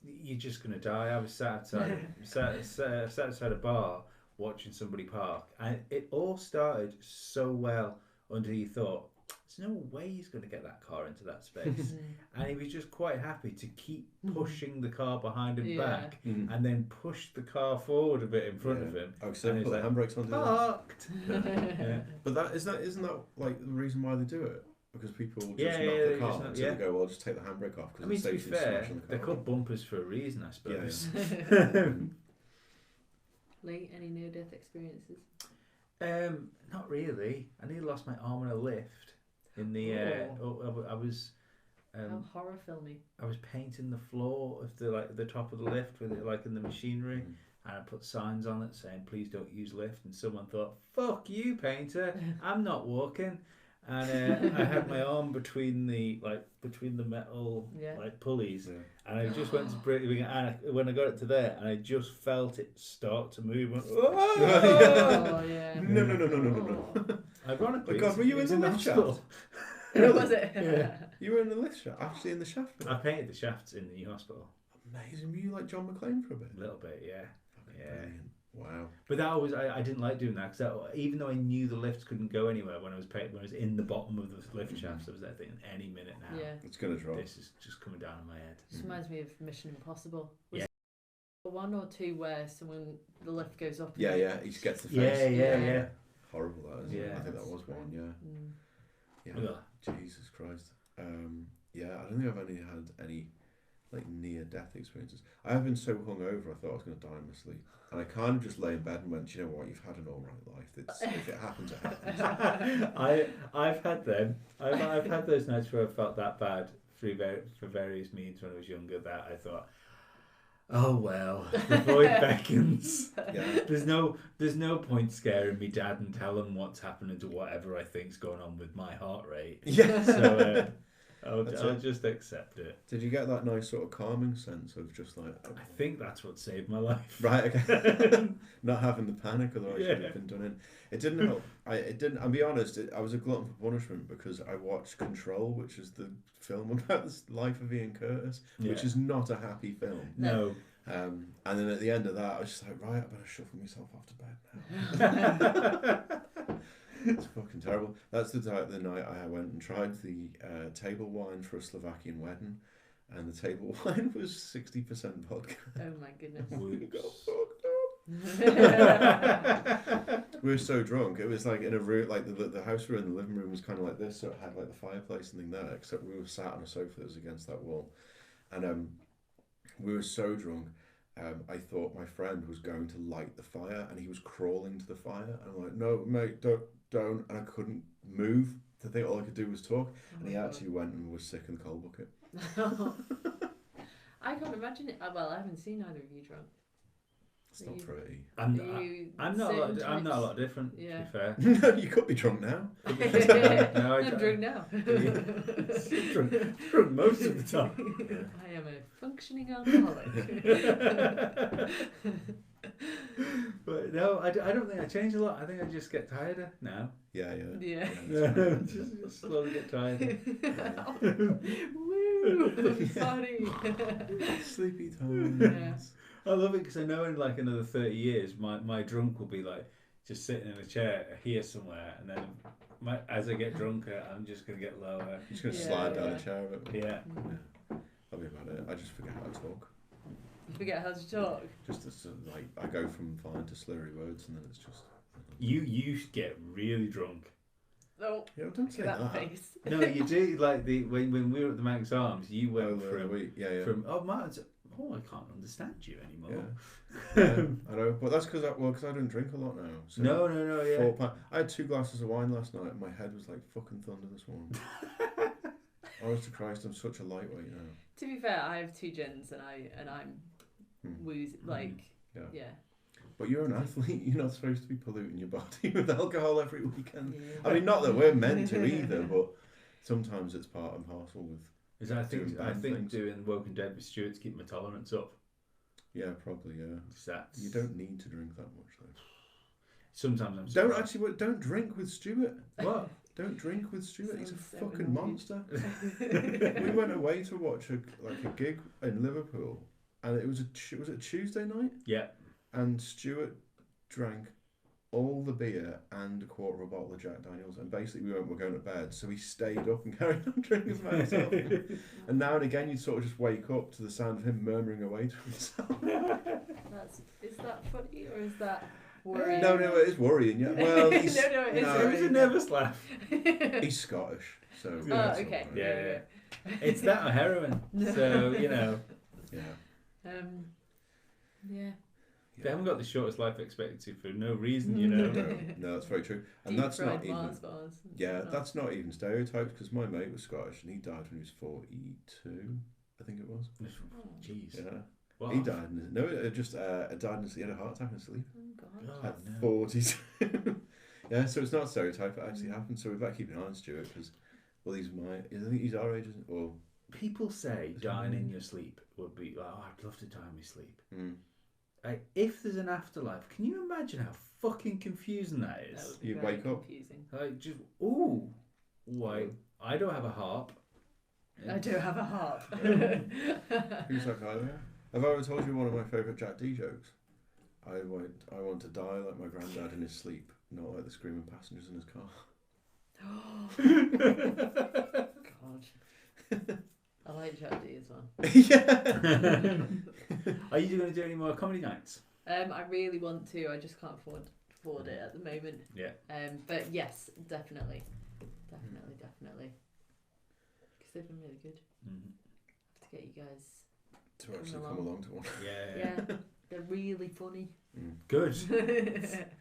You're just gonna die. I was sat outside a bar watching somebody park, and it all started so well until you thought, there's no way he's going to get that car into that space. And he was just quite happy to keep pushing the car behind him back and then push the car forward a bit in front of him. Oh, so and they put the handbrakes on. Parked. But isn't that like the reason why they do it? Because people just knock they the car just knock- until they go, well, I'll just take the handbrake off. I mean, to be saves you fair, smashing the they're car. called bumpers for a reason, I suppose. Lee, any near-death experiences? Not really. I nearly lost my arm in a lift. In the I was How horror filmy. I was painting the floor of the top of the lift with it in the machinery, and I put signs on it saying please don't use lift, and someone thought fuck you painter, I'm not walking. And I had my arm between the metal pulleys, and I just went to break, and when I got it to there, and I just felt it start to move. Went, Oh yeah. No. Ironically, Oh God, were you in the lift shaft? Was it? Yeah. You were in the lift shaft, actually in the shaft bit. I painted the shafts in the new hospital. Amazing. Were you like John McClane for a bit? A little bit, yeah. Brilliant. Wow. But that was I didn't like doing that because even though I knew the lifts couldn't go anywhere when I was in the bottom of the lift shafts, I was there thinking any minute now. Yeah. It's gonna drop. This is just coming down on my head. This reminds me of Mission Impossible. Was Yeah. it 1 or 2 where the lift goes up? Yeah, he just gets the face. Yeah. Horrible that, isn't it? Yeah. I think that was one, yeah. Ugh. Jesus Christ. I don't think I've only had any like near-death experiences. I have been so hungover I thought I was going to die in my sleep. And I kind of just lay in bed and went, you know what, you've had an alright life. If it happens, it happens. I've had them. I've had those nights where I felt that bad for various means when I was younger that I thought, oh well, the void beckons. Yeah. There's no point scaring me dad and tell him what's happening to whatever I think's going on with my heart rate. Yeah. So I'll just accept it. Did you get that nice sort of calming sense of just like... I think that's what saved my life. Right, okay. Not having the panic, otherwise Yeah. you'd have been done in. It didn't help. I'll be honest, I was a glutton for punishment because I watched Control, which is the film about the life of Ian Curtis, which is not a happy film. No. And then at the end of that, I was just like, right, I better shuffle myself off to bed now. It's fucking terrible. That's the night I went and tried the table wine for a Slovakian wedding, and the table wine was 60% vodka. Oh my goodness. We got fucked up. We were so drunk. It was like in a room, like the house we were in, the living room was kind of like this, so it had like the fireplace and thing there, except we were sat on a sofa that was against that wall. And we were so drunk, I thought my friend was going to light the fire, and he was crawling to the fire. And I'm like, no, mate, don't. And I couldn't move. I think all I could do was talk. And he actually went and was sick in the coal bucket. I can't imagine it. Well, I haven't seen either of you drunk. It's not pretty. I'm not a lot different, Yeah. to be fair. No, you could be drunk now. No, I'm drunk now. drunk most of the time. I am a functioning alcoholic. But no, I don't think I change a lot. I think I just get tireder now. Yeah. Yeah. Just slowly get tired. Woo! Party. Sleepy time. Yeah. I love it because I know in like another 30 years, my drunk will be like just sitting in a chair here somewhere, and then as I get drunker, I'm just gonna get lower. You're just gonna slide down the chair a bit. Yeah. That'll be about it. I just forget how to talk. You forget how to talk. Just as, like I go from fine to slurry words, and then it's just. You get really drunk. No. Yeah, don't say that. face. No, you do. Like when we were at the Manx Arms, you went from I can't understand you anymore. Yeah, I know, but that's because I don't drink a lot now. So No, yeah. I had 2 glasses of wine last night, and my head was like fucking thunder this morning. Honest to Christ, I'm such a lightweight now. To be fair, I have 2 gins and I'm woozy, like yeah. But you're an athlete. You're not supposed to be polluting your body with alcohol every weekend. Yeah. I mean, not that we're meant to either, but sometimes it's part and parcel with. Is that, I think things. doing Woken Dead with Stuart to keep my tolerance up. Yeah, probably. Yeah. That's... You don't need to drink that much though. Sometimes I'm. Don't drink with Stuart. What? Don't drink with Stuart. He's a Sounds so fucking annoying. monster. We went away to watch a gig in Liverpool, and it was a Tuesday night. Yeah. And Stuart drank all the beer and a quarter of a bottle of Jack Daniels, and basically we're going to bed, so he stayed up and carried on drinking by himself. And now and again you'd sort of just wake up to the sound of him murmuring away to himself. Is that funny or is that worrying? No, it is worrying, yeah. Well, he's, no, it isn't. It was a nervous laugh. he's Scottish, so... Oh, that's okay. all right. Yeah. It's that or heroin. So, you know. Yeah. Yeah. They haven't got the shortest life expectancy for no reason, you know. No, that's very true. And Deep that's not fried even... Mars bars. Yeah, that's not even stereotypes, because my mate was Scottish and he died when he was 42, I think it was. Jeez. Yeah. What? He died in his... No, it just died in his... He had a heart attack in his sleep. Oh, God. Oh, At no. 42. Yeah, so it's not a stereotype, it actually happened, so we've got to keep an eye on Stuart, because, well, I think he's our age, isn't he? Well, People say dying in your sleep would be like, oh, I'd love to die in my sleep. mm. Like, if there's an afterlife, can you imagine how fucking confusing that That is? would be You very wake up. confusing. Like, just, ooh, why? I don't have a harp. I do have a harp. Who's that guy there? Have I ever told you one of my favourite Jack D jokes? I want to die like my granddad in his sleep, not like the screaming passengers in his car. God. I like Jack D as well. Yeah. Are you going to do any more comedy nights? I really want to. I just can't afford it at the moment. Yeah. But yes, definitely. Because they've been really good. Mm-hmm. Have to get you guys. To actually come along to one. Yeah. Yeah, they're really funny. Mm. Good.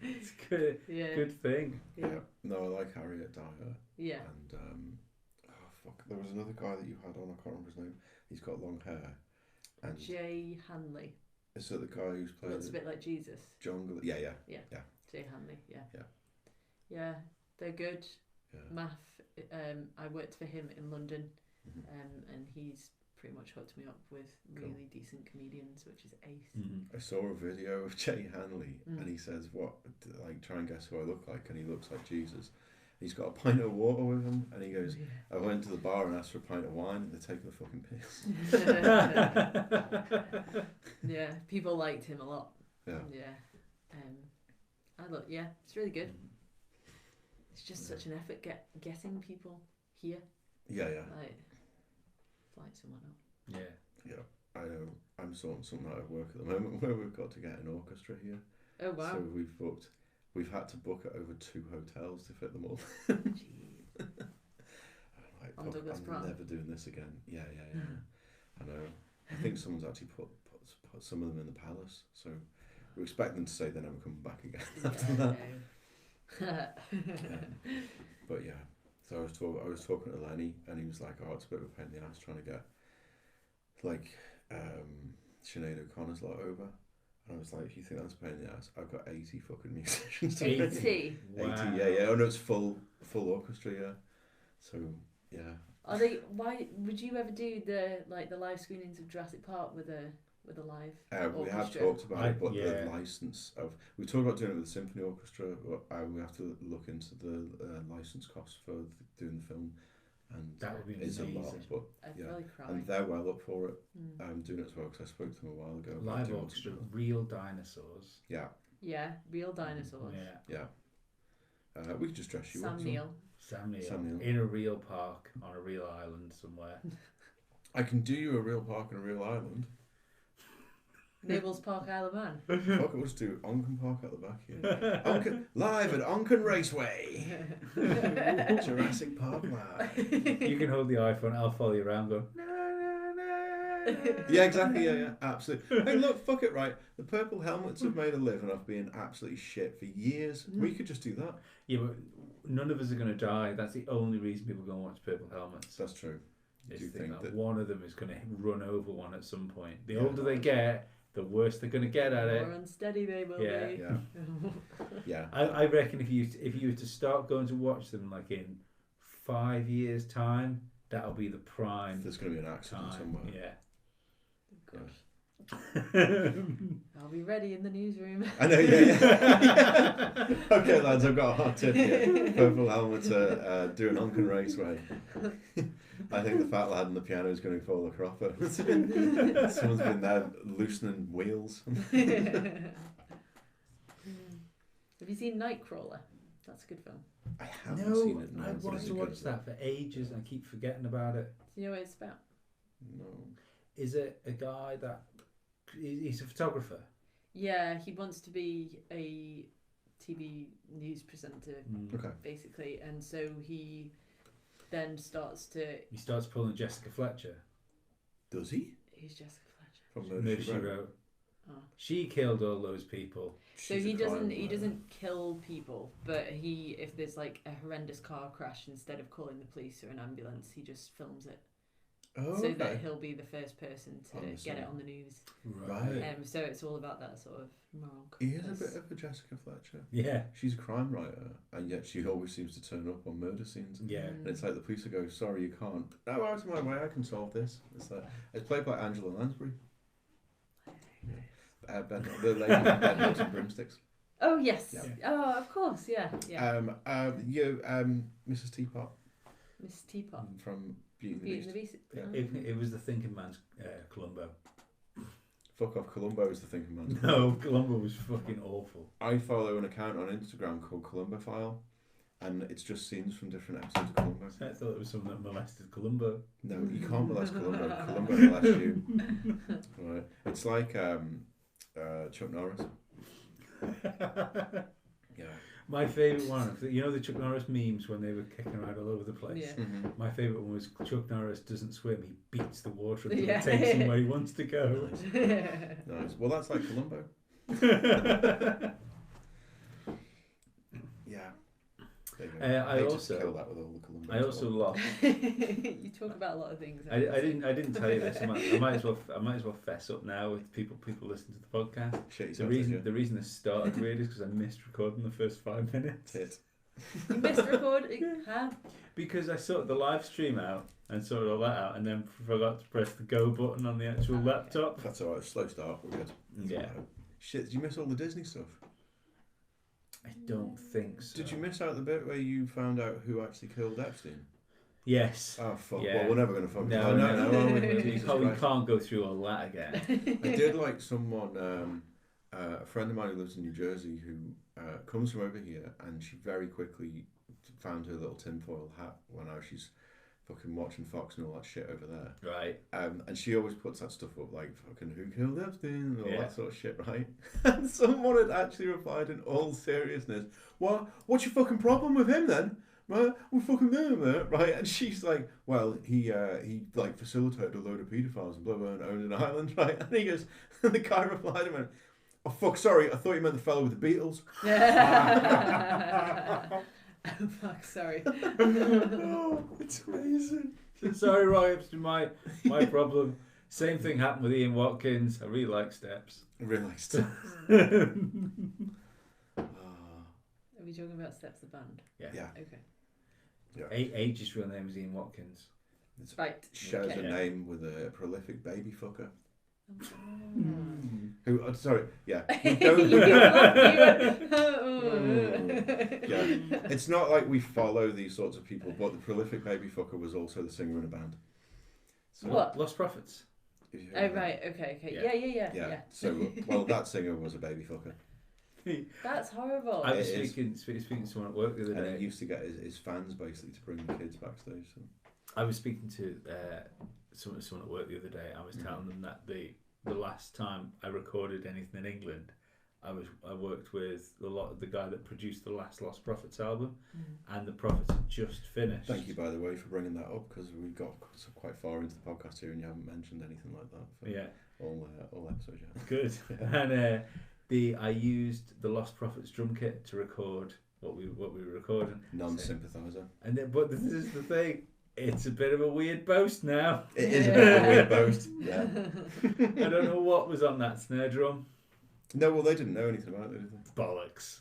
It's good. Yeah. Good thing. Yeah. No, I like Harriet Dyer. Yeah. And there was another guy that you had on. I can't remember his name. He's got long hair. And Jay Hanley. is it the guy who's played Looks a bit like Jesus. jungle? Yeah. Jay Hanley. Yeah. Yeah. Yeah, they're good. Yeah. Math. I worked for him in London, Mhm. and he's pretty much hooked me up with Cool. really decent comedians, which is ace. Mm-hmm. I saw a video of Jay Hanley, Mm. and he says, try and guess who I look like," and he looks like Jesus. He's got a pint of water with him, and he goes, "I went to the bar and asked for a pint of wine, and they're taking the fucking piss." Yeah, people liked him a lot. Yeah. Yeah, it's really good. It's just Yeah. such an effort getting people here, Yeah. like flights and whatnot. Yeah. I know. I'm sorting something out at work at the moment where we've got to get an orchestra here. Oh wow! So we've had to book it over 2 hotels to fit them all. Jeez. Like, On fuck, Douglas I'm Pratt. never doing this again. Yeah. I know. I think someone's actually put some of them in the palace. So we're expecting them to say they're never coming back again after that. But yeah. So I was talking to Lenny, and he was like, "Oh, it's a bit of a pain in the ass trying to get like Sinead O'Connor's lot over." And I was like, "If you think that's a pain in the ass, I've got 80 fucking musicians." 80. Wow. 80, yeah. Oh no, it's full orchestra, yeah. So yeah. Are they? Why would you ever do the live screenings of Jurassic Park with a live? We have Orchestra. talked about it, but Yeah. the license of we talked about doing it with the symphony orchestra, but we have to look into the license costs for doing the film, and That would be it's a amazing. lot. But I'd yeah. probably cry. and they're well up for it. Mm. Doing it as well, because I spoke to them a while ago. about Live doing orchestra, something. real dinosaurs. Yeah, Yeah, real dinosaurs. Yeah. we could just dress you up. Sam Neill. Sam Neill. Sam Neill. In a real park on a real island somewhere. I can do you a real park and a real island. Nibbles Park Isle of Man. Fuck, we'll just do Onken Park at the back here. Live at Onken Raceway. Jurassic Park live. You can hold the iPhone, I'll follow you around going, Yeah, exactly. Yeah, absolutely. Hey, look, fuck it, right? The purple helmets have made a living off being absolutely shit for years. We could just do that. yeah, but none of us are going to die. That's the only reason people go and watch Purple Helmets. That's true. Is Do you think that- one of them is going to run over one at some point. The Yeah. older they get, the worse they're going to get at More it. unsteady they will Yeah. be. Yeah, yeah. I reckon if you were to start going to watch them like in 5 years' time, that'll be the prime There's going to be an accident time. somewhere. Yeah. I'll be ready in the newsroom. I know, yeah. Okay, lads, I've got a hot tip here. Purple helmets are doing Onken Raceway. I think the fat lad on the piano is going to fall a cropper. Someone's been there loosening wheels. There's Have you seen Nightcrawler? That's a good film. I haven't seen it. No, I but wanted is to it watch good? that for ages and I keep forgetting about it. Do you know what it's about? No. Is it a guy that he's a photographer? Yeah, he wants to be a TV news presenter, Okay. basically, and so he then starts to. He starts pulling Jessica Fletcher. Does he? Who's Jessica Fletcher? From Murder, Murder, She Wrote. Oh. She killed all those people. So he doesn't kill people, but if there's like a horrendous car crash, instead of calling the police or an ambulance, he just films it. Oh, So okay. that he'll be the first person to On the get it scene. on the news. Right. So it's all about that sort of moral He is compass. a bit of a Jessica Fletcher. Yeah. She's a crime writer, and yet she always seems to turn up on murder scenes. Yeah. And it's like the police will go, "Sorry, you can't." No, out of my way, I can solve this. It's played by Angela Lansbury. The lady from Bedknobs and Broomsticks. Oh yes. Yeah. Oh, of course. Yeah. Yeah. Mrs. Teapot Miss Teapot. from Beauty and the Beauty and Beast. the Beast. Yeah. It was the thinking man's Columbo. Fuck off, Columbo is the thinking man. No, Columbo was fucking awful. I follow an account on Instagram called Columbo File, and it's just scenes from different episodes of Columbo. I thought it was someone that molested Columbo. No, you can't molest Columbo. Columbo molests you. Right. It's like Chuck Norris. Yeah. My favourite one, you know the Chuck Norris memes when they were kicking around all over the place? Yeah. Mm-hmm. My favourite one was Chuck Norris doesn't swim, he beats the water until Yeah. it takes him where he wants to go. Nice. Well, that's like Columbo. Yeah. There you go. I just also- kill that with all the Columbo. I also lost. You talk about a lot of things. I didn't tell you this. I might as well fess up now with people listening to the podcast. Shit, The reason this started weird is because I missed recording the first 5 minutes. Tit. You missed recording. Huh? Because I sorted the live stream out and sorted all that out, and then forgot to press the go button on the actual Okay. laptop. That's alright. Slow start. We're good. Yeah, Shit, did you miss all the Disney stuff? I don't think so. Did you miss out the bit where you found out who actually killed Epstein? Yes. Oh fuck! Yeah. Well, we're never gonna fucking. No, no. we Jesus can't, we Christ. can't go through all that again. I did like someone, a friend of mine who lives in New Jersey who comes from over here, and she very quickly found her little tinfoil hat when she's fucking watching Fox and all that shit over there. Right. And she always puts that stuff up like fucking who killed Epstein and all Yeah. that sort of shit, right? And someone had actually replied in all seriousness, what's your fucking problem with him then? Right, we're fucking doing that, right? And she's like, well, he like facilitated a load of paedophiles and blah blah and owned an island, right? And he goes, and the guy replied and went, oh fuck, sorry, I thought you meant the fellow with the Beatles. Oh, fuck, sorry. Oh, it's amazing. Sorry, Roy Epstein, my problem. Same thing happened with Ian Watkins. I really like Steps. I realised. Are we talking about Steps the band? Yeah. Okay. Age's real name is Ian Watkins. It's Right. shares Okay. a name with a prolific baby fucker. Mm. Who? Sorry, yeah. We You don't. yeah. It's not like we follow these sorts of people, but the prolific baby fucker was also the singer in a band. So, What? Lost Prophets. if you Oh heard right. Okay. Okay. Yeah. Yeah. So, well, that singer was a baby fucker, That's horrible. I was It is. speaking to someone at work the other and he day. used to get his fans basically to bring the kids backstage. So. I was speaking to someone at work the other day. I was telling them that the last time I recorded anything in England, I worked with the guy that produced the last Lost Prophets album, and the Prophets had just finished. Thank you, by the way, for bringing that up because we got quite far into the podcast here and you haven't mentioned anything like that for Yeah, all episodes yet. good. And I used the Lost Prophets drum kit to record what we were recording. Non-sympathiser. And then, but this is the thing. It's a bit of a weird boast now. It is a bit of a weird boast. Yeah. I don't know what was on that snare drum. No, well, they didn't know anything about it, did they? Bollocks.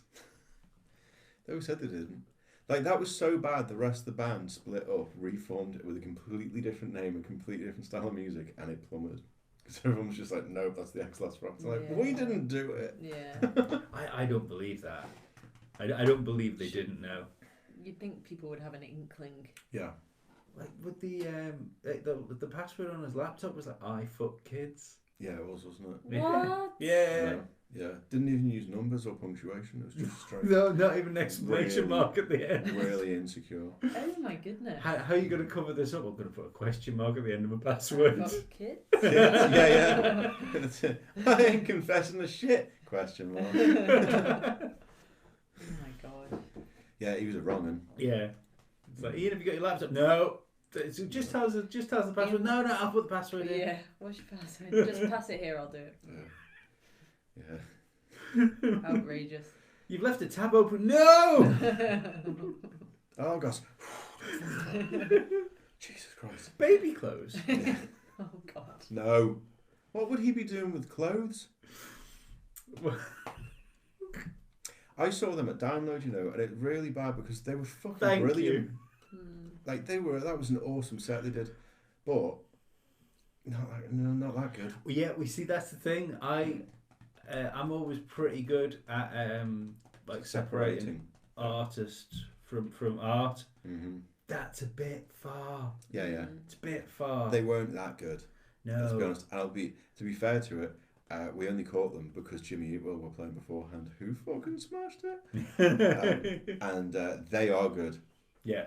They always said they didn't. Like, that was so bad, the rest of the band split up, reformed it with a completely different name and completely different style of music, and it plummeted. Because everyone was just like, nope, that's the Ex-Last Prophets. Like, Yeah. we didn't do it. Yeah. I don't believe that. I don't believe they didn't know. You'd think people would have an inkling. Yeah. Like with the password on his laptop was like I fuck kids. Yeah, it was, wasn't it? What? Yeah. Yeah, didn't even use numbers or punctuation. It was just straight. No, not even an exclamation Really? mark at the end. Really insecure. Oh my goodness. How are you going to cover this up? I'm going to put a question mark at the end of my I've password. got kids. Yeah. I ain't confessing the shit. Question mark. Oh my god. Yeah, he was a wrong un. Yeah. It's like, Ian, have you got your laptop? No. So just tell us the password. No, I'll put the password in. Yeah, what's your password? Just pass it here, I'll do it. Yeah. Outrageous. You've left a tab open. No! Oh gosh. Jesus Christ. Baby clothes. Yeah. Oh god. No. What would he be doing with clothes? I saw them at Download, you know, and it's really bad because they were fucking Thank brilliant. you. Like that was an awesome set they did, but not that good. Well, yeah, we see that's the thing. I'm always pretty good at like separating artist from art. Mm-hmm. That's a bit far. Yeah. It's a bit far. They weren't that good. No. Let's be honest. And to be fair to it, we only caught them because Jimmy Eat World were playing beforehand. Who fucking smashed it? And they are good. Yeah.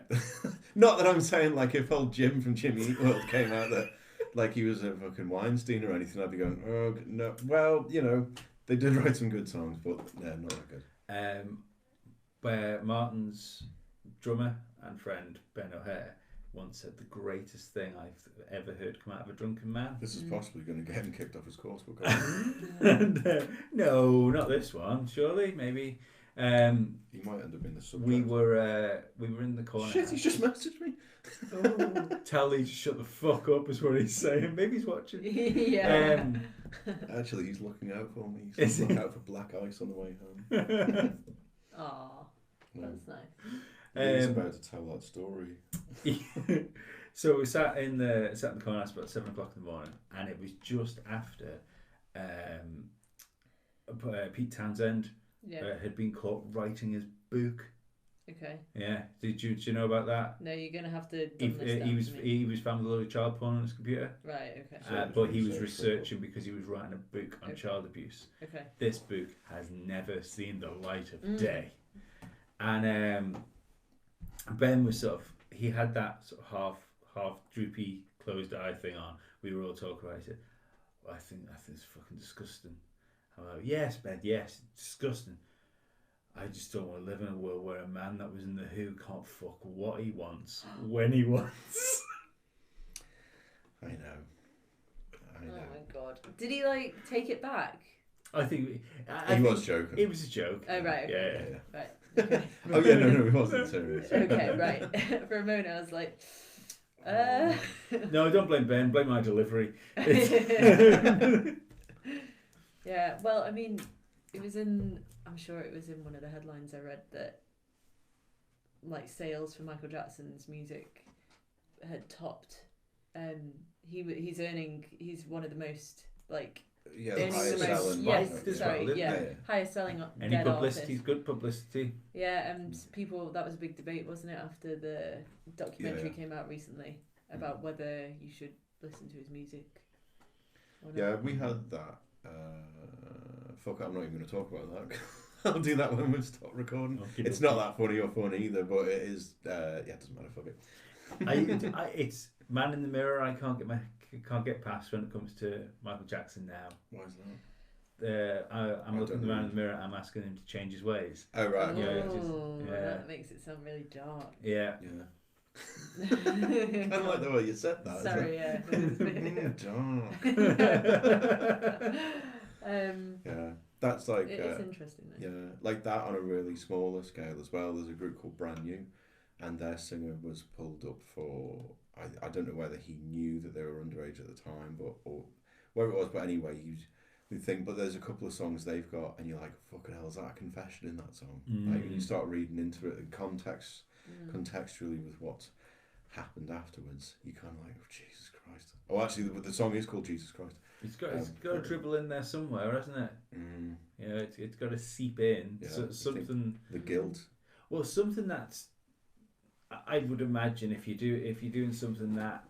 Not that I'm saying like if old Jim from Jimmy Eat World came out there like he was a fucking Weinstein or anything, I'd be going, oh no. Well, you know, they did write some good songs, but they're not that good. Where Martin's drummer and friend Ben O'Hare once said the greatest thing I've ever heard come out of a drunken man. This is possibly going to get him kicked off his course book. And, no, not this one. Surely, maybe. He might end up in the subject. We were in the corner. Shit, he's just messaged me. Oh, tell Lee to shut the fuck up is what he's saying. Maybe he's watching. Yeah. Actually, he's looking out for me. He's looking out for black ice on the way home. Aw, that's nice. He's about to tell that story. So we sat in the corner about 7 o'clock in the morning, and it was just after Pete Townsend had been caught writing his book. Okay. Yeah. Did you know about that? No, you're gonna have to. He was found with a load of child porn on his computer. Right. Okay. But he was researching because he was writing a book on child abuse. Okay. This book has never seen the light of day, and Ben was he had that sort of half droopy closed eye thing on. We were all talking about it. He said, well, I think it's fucking disgusting. I'm like, yes, Ben, yes, it's disgusting. I just don't want to live in a world where a man that was in the Who can't fuck what he wants when he wants. I know. Oh my god! Did he take it back? I think he was joking. It was a joke. Oh right. Okay. Yeah. Right. Okay. Oh yeah, no, he wasn't serious. Okay, right. For a moment, I was like, No, don't blame Ben. Blame my delivery. Yeah. Well, I mean, it was in. I'm sure it was in one of the headlines I read that, sales for Michael Jackson's music had topped. He's one of the most highest selling. highest selling. Any publicity is good publicity. Yeah, and that was a big debate, wasn't it, after the documentary came out recently about whether you should listen to his music or not. Yeah, we had that. Fuck it, I'm not even going to talk about that. I'll do that when we stop recording. It's not that funny or fun either, but it is. It doesn't matter. Fuck it. It's Man in the Mirror. I can't get past when it comes to Michael Jackson now. Why is that? I'm looking at the Man in the Mirror. I'm asking him to change his ways. Oh right. That makes it sound really dark. Yeah. Kind of like the way you said that. Sorry, yeah. Yeah, that's like. It's interesting though. Yeah, like that on a really smaller scale as well. There's a group called Brand New, and their singer was pulled up for. I don't know whether he knew that they were underage at the time, or where it was. But anyway, you think. But there's a couple of songs they've got, and you're like, fucking hell, is that a confession in that song? Like when you start reading into it in contextually with what's happened afterwards, you kind of like, oh, Jesus Christ. Oh, actually, the song is called Jesus Christ. It's got to dribble in there somewhere, hasn't it? Yeah, it's got to seep in. Yeah, something. The guilt. Well, something that's. I would imagine if you're doing something that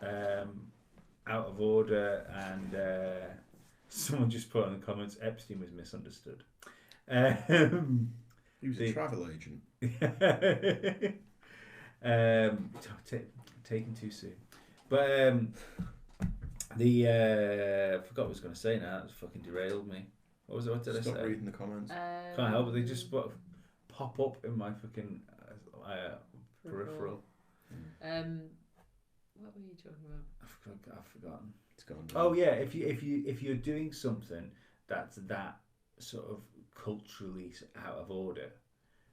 out of order and Someone just put in the comments, Epstein was misunderstood. He was a travel agent. Taken too soon. But I forgot what I was going to say now. It's fucking derailed me. What was it? What did I say? Stop reading the comments. Can't help it. They just pop up in my fucking peripheral. What were you talking about? I've forgotten. It's gone. Oh yeah, if you're doing something that's that sort of culturally out of order,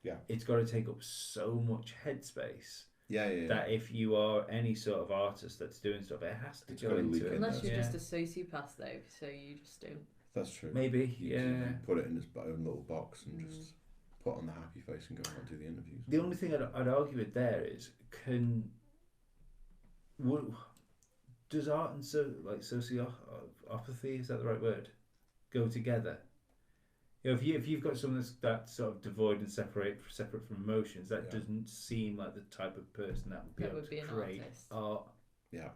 yeah, it's got to take up so much headspace. Yeah. That if you are any sort of artist that's doing stuff, it has to go into it. Unless you're just a sociopath, though, so you just don't. That's true. Maybe, you put it in his own little box and just put on the happy face and go out and do the interviews. The only thing I'd argue with there is, does art and sociopathy, is that the right word, go together? You know, if you've got something that's sort of devoid and separate from emotions, that doesn't seem like the type of person that would be able to create art. Yeah.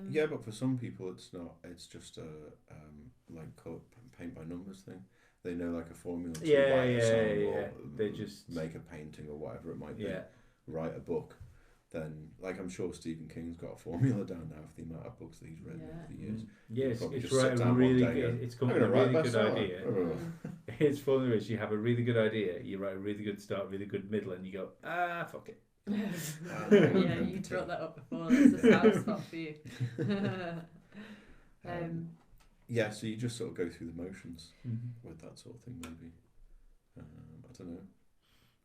Yeah, but for some people it's not. It's just a like color, paint by numbers thing. They know like a formula to write a song or they just make a painting or whatever it might be. Yeah. Write a book. Then, like, I'm sure Stephen King's got a formula down now for the amount of books that he's written over the years. Yes, it's right. It's come with a really good idea. His formula is: you have a really good idea, you write a really good start, really good middle, and you go, fuck it. Yeah, you brought that up before. That's a sound spot for you. Yeah, so you just sort of go through the motions with that sort of thing, maybe. I don't know.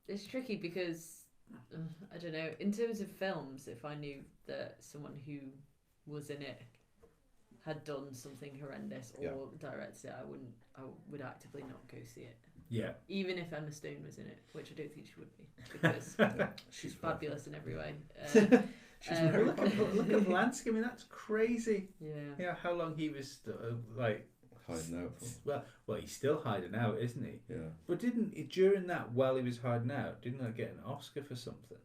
It's tricky because I don't know. In terms of films, if I knew that someone who was in it had done something horrendous or directed it, I would actively not go see it. Yeah. Even if Emma Stone was in it, which I don't think she would be, because she's fabulous in every way. Look at Lansky. I mean, that's crazy. Yeah. Yeah. How long he was hiding out for? Well, he's still hiding out, isn't he? Yeah. But didn't he, during that, while he was hiding out, didn't I get an Oscar for something?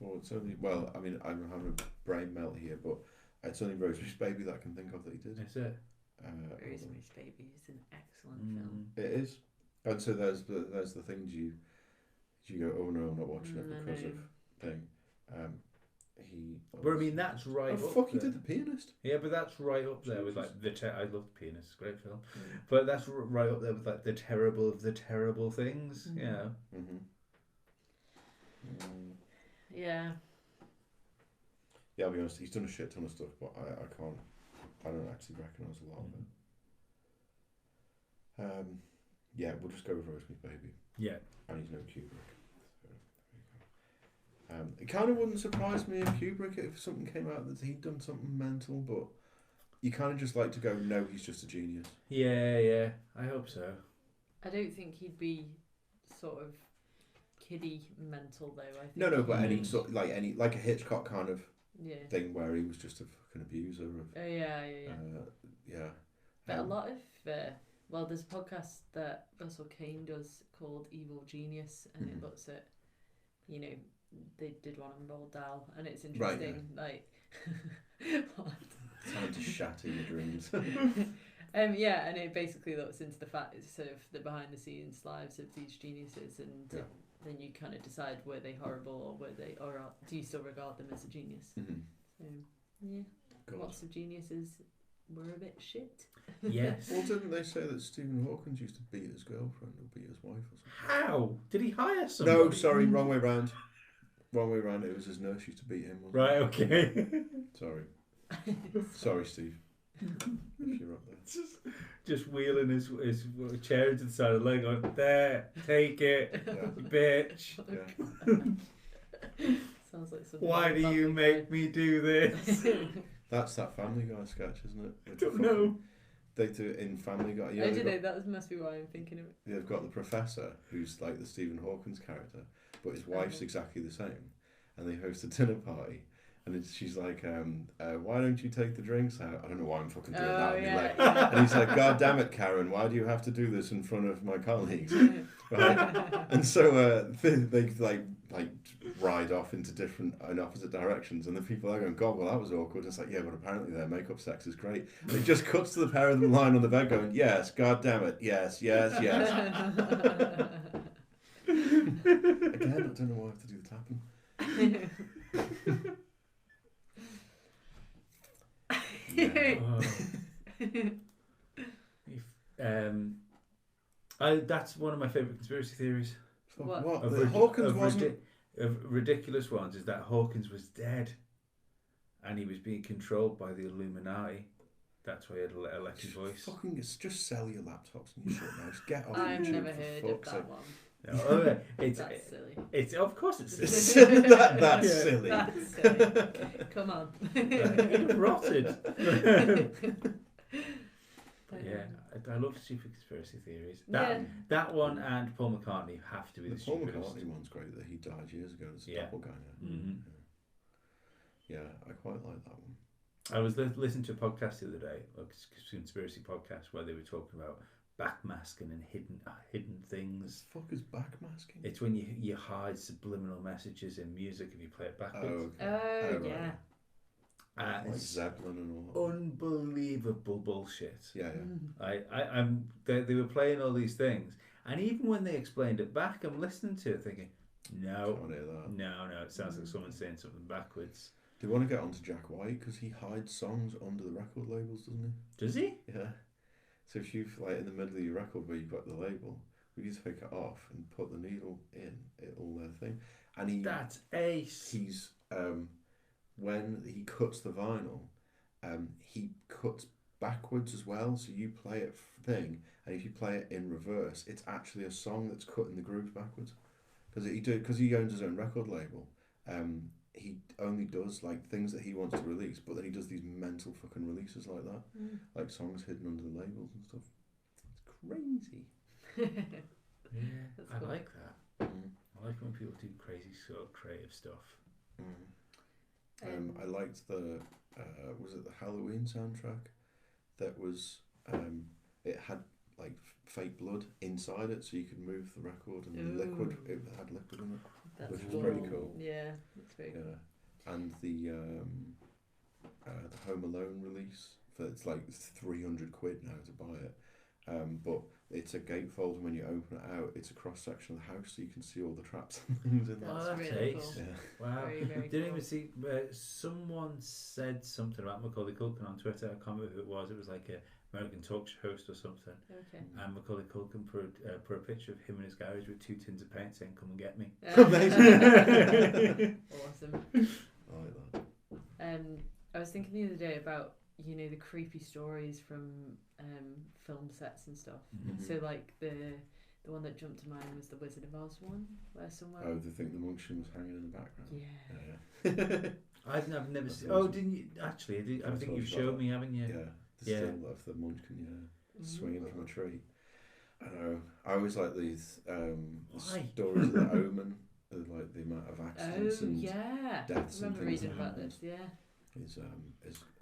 Well, it's only I mean, I'm having a brain melt here, but it's only Rosemary's Baby that I can think of that he did. Is it? Rosemary's Baby is an excellent film. It is. And so there's the thing. Do you go, oh no, I'm not watching it because of thing. But I mean, that's right. Oh fuck! He did The Pianist. Yeah, but that's right up there with like I love The Pianist. It's a great film. But that's right up there with like the terrible of the terrible things. You know. Yeah. Yeah, I'll be honest. He's done a shit ton of stuff, but I don't actually recognise a lot of it. Yeah, we'll just go with Rosemary's Baby. Yeah. And he's no Kubrick. It kind of wouldn't surprise me in Kubrick if something came out that he'd done something mental, but you kind of just like to go, no, he's just a genius. Yeah, I hope so. I don't think he'd be sort of kiddie mental though. I think No, but any sort like a Hitchcock kind of thing where he was just a fucking abuser. Yeah. But a lot of there's a podcast that Russell Kane does called Evil Genius, and it looks at they did one on Roald Dahl, and it's interesting. Right, time to shatter your dreams. And it basically looks into the fact sort of the behind the scenes lives of these geniuses, and then you kind of decide were they horrible or do you still regard them as a genius? So lots of geniuses were a bit shit. Yes. Well, didn't they say that Stephen Hawking used to beat his girlfriend or beat his wife or something? How did he hire somebody? No, sorry, wrong way round. Wrong way round. It was his nurse used to beat him. Right. Okay. Sorry. Sorry, Steve. If you're up there. Just wheeling his chair into the side of the leg on there. Take it, bitch. Yeah. Sounds like something. Why do you make me do this? That's that Family Guy sketch, isn't it? I don't know. They do it in Family Guy. I don't know. That must be why I'm thinking of it. They've got the professor who's like the Stephen Hawking's character, but his wife's exactly the same, and they host a dinner party, she's like, why don't you take the drinks out? I don't know why I'm fucking doing Oh, that. yeah, Like, yeah. and he's like, God damn it, Karen, why do you have to do this in front of my colleagues? Right? And so they like ride off into different and opposite directions, and the people are going, God, well, that was awkward. It's like, yeah, but apparently their makeup sex is great. And it just cuts to the pair of them lying on the bed going, yes, God damn it, yes, yes, yes. Again, I don't know why I have to do the tapping. Yeah. That's one of my favourite conspiracy theories. What? The Hawkins wasn't. Of ridiculous ones is that Hawkins was dead, and he was being controlled by the Illuminati. That's why he had a Alexi's voice. Fucking, it's just sell your laptops and your shit now. Just get off I've YouTube, never for heard of fuck's that sake. one. No, That's silly. It's of course it's silly. That's Yeah. silly. That's silly. Come on. It rotted. But yeah, I love stupid conspiracy theories. That one and Paul McCartney have to be the Paul stupidest. McCartney one's great that he died years ago. It's a Yeah. doppelganger. Mm-hmm. Yeah, I quite like that one. I was listening to a podcast the other day, a conspiracy podcast, where they were talking about backmasking and hidden things. The fuck is backmasking? It's when you hide subliminal messages in music if you play it backwards. Oh, okay. Oh, yeah. Like It's Zeppelin and all that. unbelievable bullshit. Yeah, yeah. I'm they were playing all these things, and even when they explained it back, I'm listening to it thinking, no, Can't hear that. no, it sounds like someone's saying something backwards. Do you want to get onto Jack White? Because he hides songs under the record labels, doesn't he? Does he? Yeah. So if you've, like, in the middle of your record where you've got the label, if you take it off and put the needle in, it'll thing. And That's ace. he's when he cuts the vinyl, he cuts backwards as well. So you play it thing, and if you play it in reverse, it's actually a song that's cutting the grooves backwards. Because he owns his own record label. He only does like things that he wants to release, but then he does these mental fucking releases like that, like songs hidden under the labels and stuff. It's crazy. Yeah, That's I cool. like that. I like when people do crazy sort of creative stuff. I liked the was it the Halloween soundtrack that was it had like fake blood inside it, so you could move the record and the liquid, it had liquid in it. That's Which was cool. pretty cool. Yeah, that's very cool. Yeah, and the Home Alone release, for it's like £300 now to buy it, but it's a gatefold, and when you open it out, it's a cross section of the house, so you can see all the traps and things in there. Oh, That's that's really ace. cool. Yeah. Wow. Very, very Didn't cool. even see. Someone said something about Macaulay Culkin on Twitter. I can't remember who it was. It was like a American talk show host or something. Okay. And Macaulay Culkin put a picture of him in his garage with 2 tins of paint saying, "Come and get me." Awesome. I like that. I was thinking the other day about, you know, the creepy stories from film sets and stuff. Mhm. So like the one that jumped to mind was the Wizard of Oz one, where somewhere. Oh, they think the Munchkin was hanging in the background. Yeah. Yeah. I've never That's seen. awesome. Oh, didn't you? Actually, I I've think told you've you about showed that. me, haven't you? Yeah. The Yeah. still of the Munchkin, Mm. swinging from a tree. I know. I always like these Why? stories of the Omen, of like the amount of accidents Oh and yeah. I deaths and remember things reading that about happen. this. Yeah. is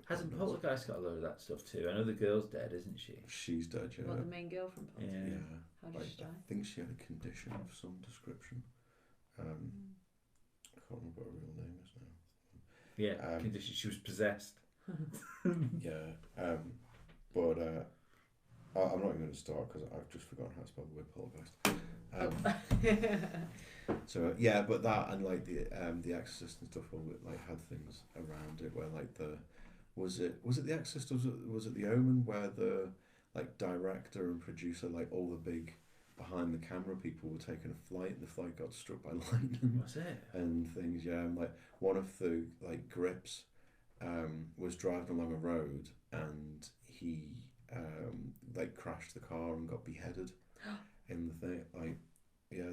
Hasn't nuts. Poltergeist got a load of that stuff too? I know the girl's dead, isn't she? She's dead, yeah. What, the main girl from Poltergeist? Yeah. Yeah. How did Like, she I die? think she had a condition of some description. I can't remember what her real name is now. Yeah, condition. She was possessed. Yeah. But I'm not even going to start because I've just forgotten how to spell the word poltergeist. So yeah, but that and like the Exorcist and stuff all like had things around it where like was it the Exorcist or was it the Omen where the like director and producer, like all the big behind the camera people were taking a flight and the flight got struck by lightning Was it? and things. Yeah, and like one of the like grips was driving along a road and he like crashed the car and got beheaded in the thing, like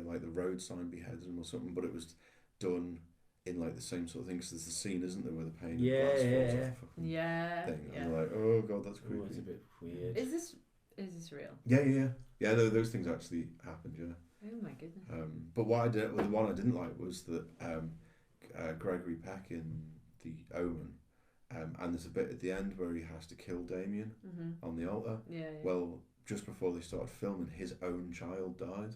like the road sign beheaded him or something, but it was done in like the same sort of thing because there's the scene, isn't there, where the pane of glass falls off the fucking Yeah. thing, Yeah. and you're like, oh god, that's Oh, it's creepy. a bit weird. Is this real? Yeah, those things actually happened, yeah. Oh my goodness. But what I did, well, the one I didn't like was that Gregory Peck in the Omen, and there's a bit at the end where he has to kill Damien on the altar. Yeah. Well, just before they started filming, his own child died.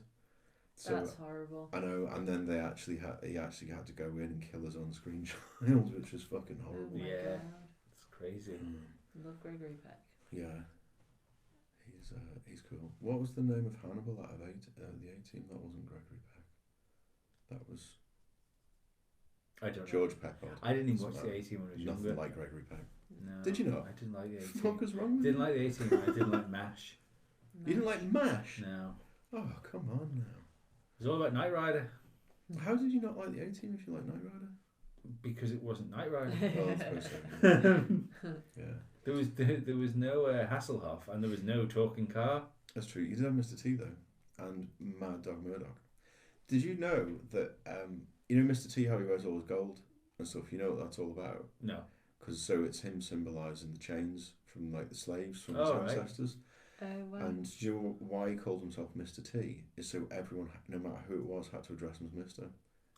So That's horrible. I know, and then he actually had to go in and kill his on-screen child, which was fucking horrible. Oh my Yeah. God. It's crazy. Love Gregory Peck. Yeah, he's cool. What was the name of Hannibal out of the A-Team? That wasn't Gregory Peck. That was I don't know. George Peppard. I didn't even Doesn't watch the matter. A-Team when I was Nothing younger. like Gregory Peck. No. Did you not? I didn't like the What the A-Team. fuck was wrong with Didn't you? like the A-Team. I didn't like MASH. You didn't like MASH? No. Oh, come on now. It was all about Knight Rider How did you not like the A-Team if you like Knight Rider? because it wasn't Knight Rider. Well, I suppose so. Yeah, There was no Hasselhoff and there was no talking car. that's true. You did have Mr. T though, and Mad Dog Murdoch. Did you know that? You know Mr. T, how he wears all his gold and stuff. You know what that's all about? No. Because so it's him symbolising the chains from like the slaves from his Oh, right. ancestors. Oh wow. And do you know why he called himself Mr. T? Is so everyone, no matter who it was, had to address him as Mr.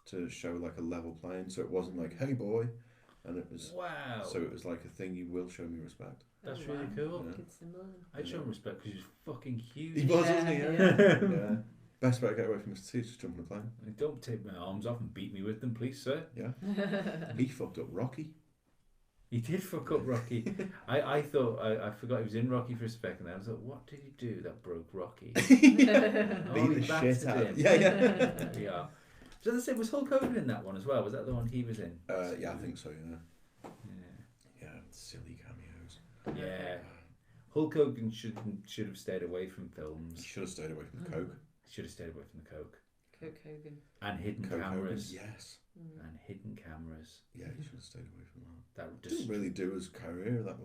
to show like a level playing. So it wasn't like, hey boy, and it was. Wow. So it was like a thing. You will show me respect. That's Oh, really wow. cool. Yeah. Good symbolism. I'd show him respect because he's fucking huge. He was, wasn't he? Yeah. Yeah. Best way to get away from Mr. T is just jump on a plane. Like, don't take my arms off and beat me with them, please, sir. Yeah. He fucked up Rocky. He did fuck up Rocky. I thought I forgot he was in Rocky for a second. I was like, what did he do that broke Rocky? Beat he the shit battered out of him. him. Yeah, yeah. There we are. So the same, was Hulk Hogan in that one as well? Was that the one he was in? Yeah, I think so. Yeah. Yeah. Yeah. Silly cameos. Yeah. Hulk Hogan should have stayed away from He films. should have stayed away from the coke. Should have stayed away from the coke Coke Hogan. and hidden Coke cameras. Hogan. Yes. And hidden cameras. Yeah, he should have stayed away from that. That Didn't just really do his career that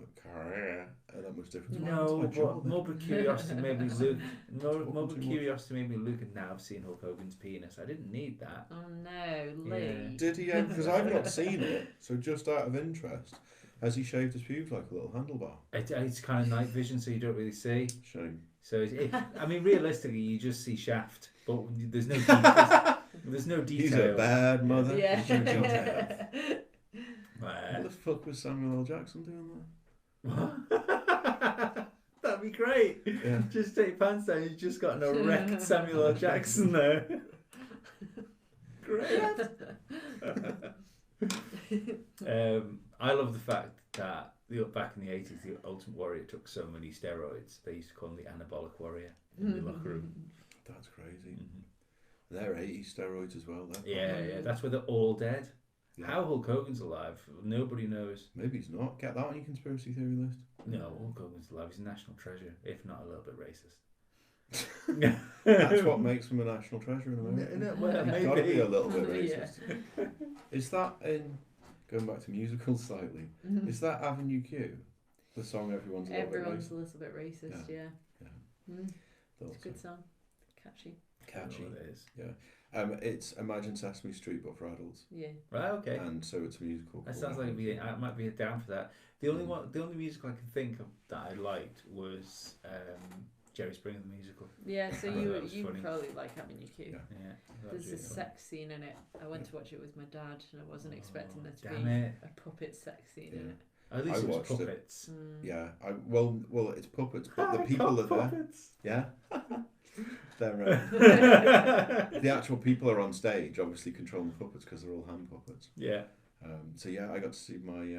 much difference. no, What happened to my jaw but then? morbid curiosity made me look. Talking Morbid too much. curiosity made me look, and now I've seen Hulk Hogan's penis. I didn't need that. Oh no, Lee. Yeah. Did he? Because I've not seen it. So just out of interest, has he shaved his pubes like a little handlebar? It's kind of night vision, so you don't really see. Shame. So I mean, realistically, you just see shaft, but there's no there's no detail. He's a bad mother. Yeah. There's no detail. What Man. the fuck was Samuel L. Jackson doing What? That'd be great. there? Yeah. Just take your pants down. You've just got an erect Samuel L. Jackson there. Great. I love the fact that back in the 80s, the Ultimate Warrior took so many steroids. They used to call him the Anabolic Warrior in the locker room. That's crazy. They're 80s steroids as well. Though. Yeah. That's where they're all dead. Yeah. How Hulk Hogan's alive, nobody knows. Maybe he's not. Get that on your conspiracy theory list. No, Hulk Hogan's alive. He's a national treasure, if not a little bit racist. That's what makes him a national treasure in America. Well, It's got to be maybe. a little bit Yeah. racist. Is that in, going back to musicals slightly, is that Avenue Q? The song everyone's a little bit Everyone's racist? a little bit racist, yeah. Yeah. Mm. Thought It's a so. good song. Catchy. Catchy. Oh, it is. It's Imagine Sesame Street but for adults. Yeah. Right, okay. And so it's a musical. That called sounds like Avenue Q. I might be down for that. The only musical I can think of that I liked was Jerry Springer the musical. Yeah, so I thought that was you funny. probably like Avenue Q. Yeah. Yeah, that There's was a really funny. sex scene in it. I went to watch it with my dad and I wasn't expecting there to Damn be it. a puppet sex scene in Yeah. it. At least I it was watched it. puppets. Mm. Yeah, well, it's puppets, but the people are there. Puppets. Yeah, they're the actual people are on stage, obviously controlling the puppets because they're all hand puppets. Yeah. So yeah, I got to see my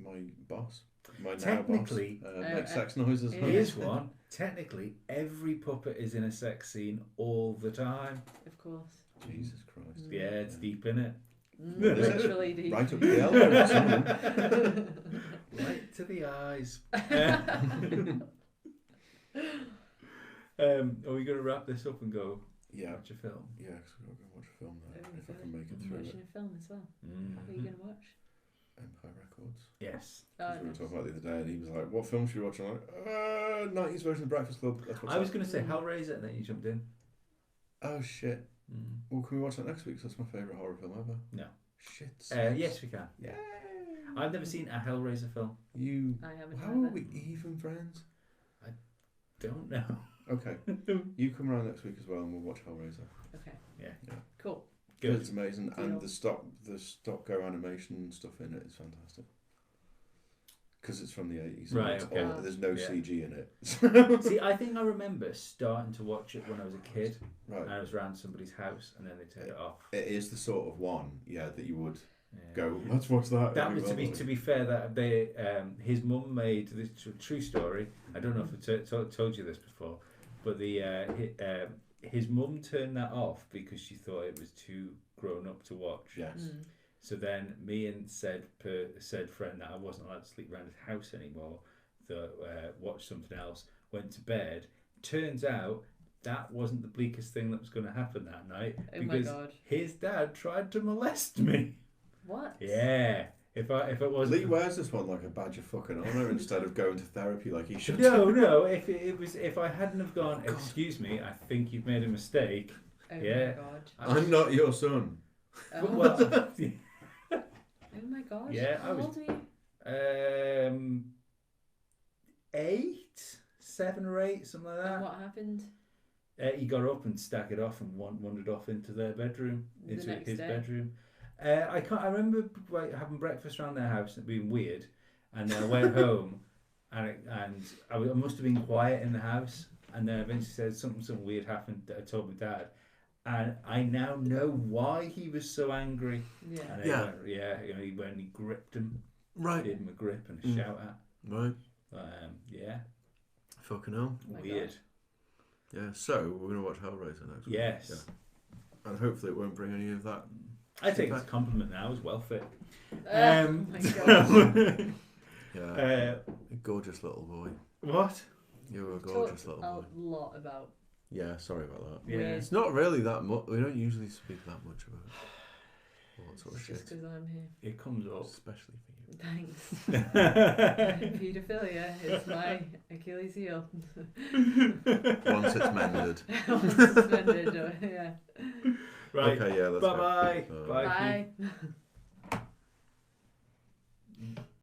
my boss, my Technically- now boss, make sex noises. yeah. Here's one. Technically, every puppet is in a sex scene all the time. Of course. Jesus Christ! Yeah, it's deep in it. Literally deep. Right up the elbow. or something. Right to the eyes. Are we going to wrap this up and go Yeah, watch a film? yeah. Because we're going to watch a film now, Very if I good. can make it I'm through watching it. a film as well. What are you Mhm. going to watch? Empire Records. Yes. Oh, Because we were nice. talking about it the other day, and he was like, "What film should we watch?" I'm like, "90s version of Breakfast Club." That's what's I was up. going to say Hellraiser, and then you jumped in. Oh shit! Well, can we watch that next week? 'Cause that's my favourite horror film ever. No. Shit. Yes, we can. Yeah. I've never seen a Hellraiser film. You. I haven't How either. are we even friends? Don't know. Okay. You come around next week as well, and we'll watch Hellraiser. Okay. Yeah. Cool. Good. It's amazing, Deal. and the stop go animation stuff in it is fantastic. Because it's from the 80s. Right, It's okay. There's no Yeah. CG in it. See, I think I remember starting to watch it when I was a kid, and Right. I was around somebody's house, and then they turned it off. It is the sort of one, that you would Yeah. go, let's watch that. That It'd was be to be fair. That they his mum made this true story. I don't know if I told you this before, but his mum turned that off because she thought it was too grown up to watch. Yes. Mm. So then me and said friend that I wasn't allowed to sleep around his house anymore, watched something else, went to bed. Turns out that wasn't the bleakest thing that was going to happen that night, Oh my because god. his dad tried to molest me. What? Yeah. If it wasn't Lee wears this one like a badge of fucking honour instead of going to therapy like he should. No. If I hadn't have gone, God. excuse me, I think you've made a mistake. Oh Yeah. my god. I'm not your son. Oh, Well, oh my gosh. Yeah, How I was- old are you? 8, 7 or 8, something like And that. what happened? He got up and staggered off and wandered off into their bedroom, The into next his day? bedroom. I remember having breakfast around their house and it being weird, and then I went home, and I must have been quiet in the house, and then eventually said something weird happened that I told my dad, and I now know why he was so angry. Yeah. And Yeah. he gripped him, Right. gave him a grip and a Mm. shout at. Right. Yeah, Fucking hell. Oh my weird. Yeah, so we're going to watch Hellraiser next week. Yes. Yeah. And hopefully it won't bring any of that. I think it's a compliment now as well fit. Oh my god. Yeah. A gorgeous little boy. What? You're a We've gorgeous talked little boy. a lot about Yeah, sorry about that. Yeah. weird It's not really that much. We don't usually speak that much about all that sort of just shit. because I'm here. It comes up. Especially for you. Thanks. Paedophilia is my Achilles heel. Once it's mended. Suspended, yeah. Right. Okay, yeah, let's go. Bye-bye. Bye. Bye. Bye.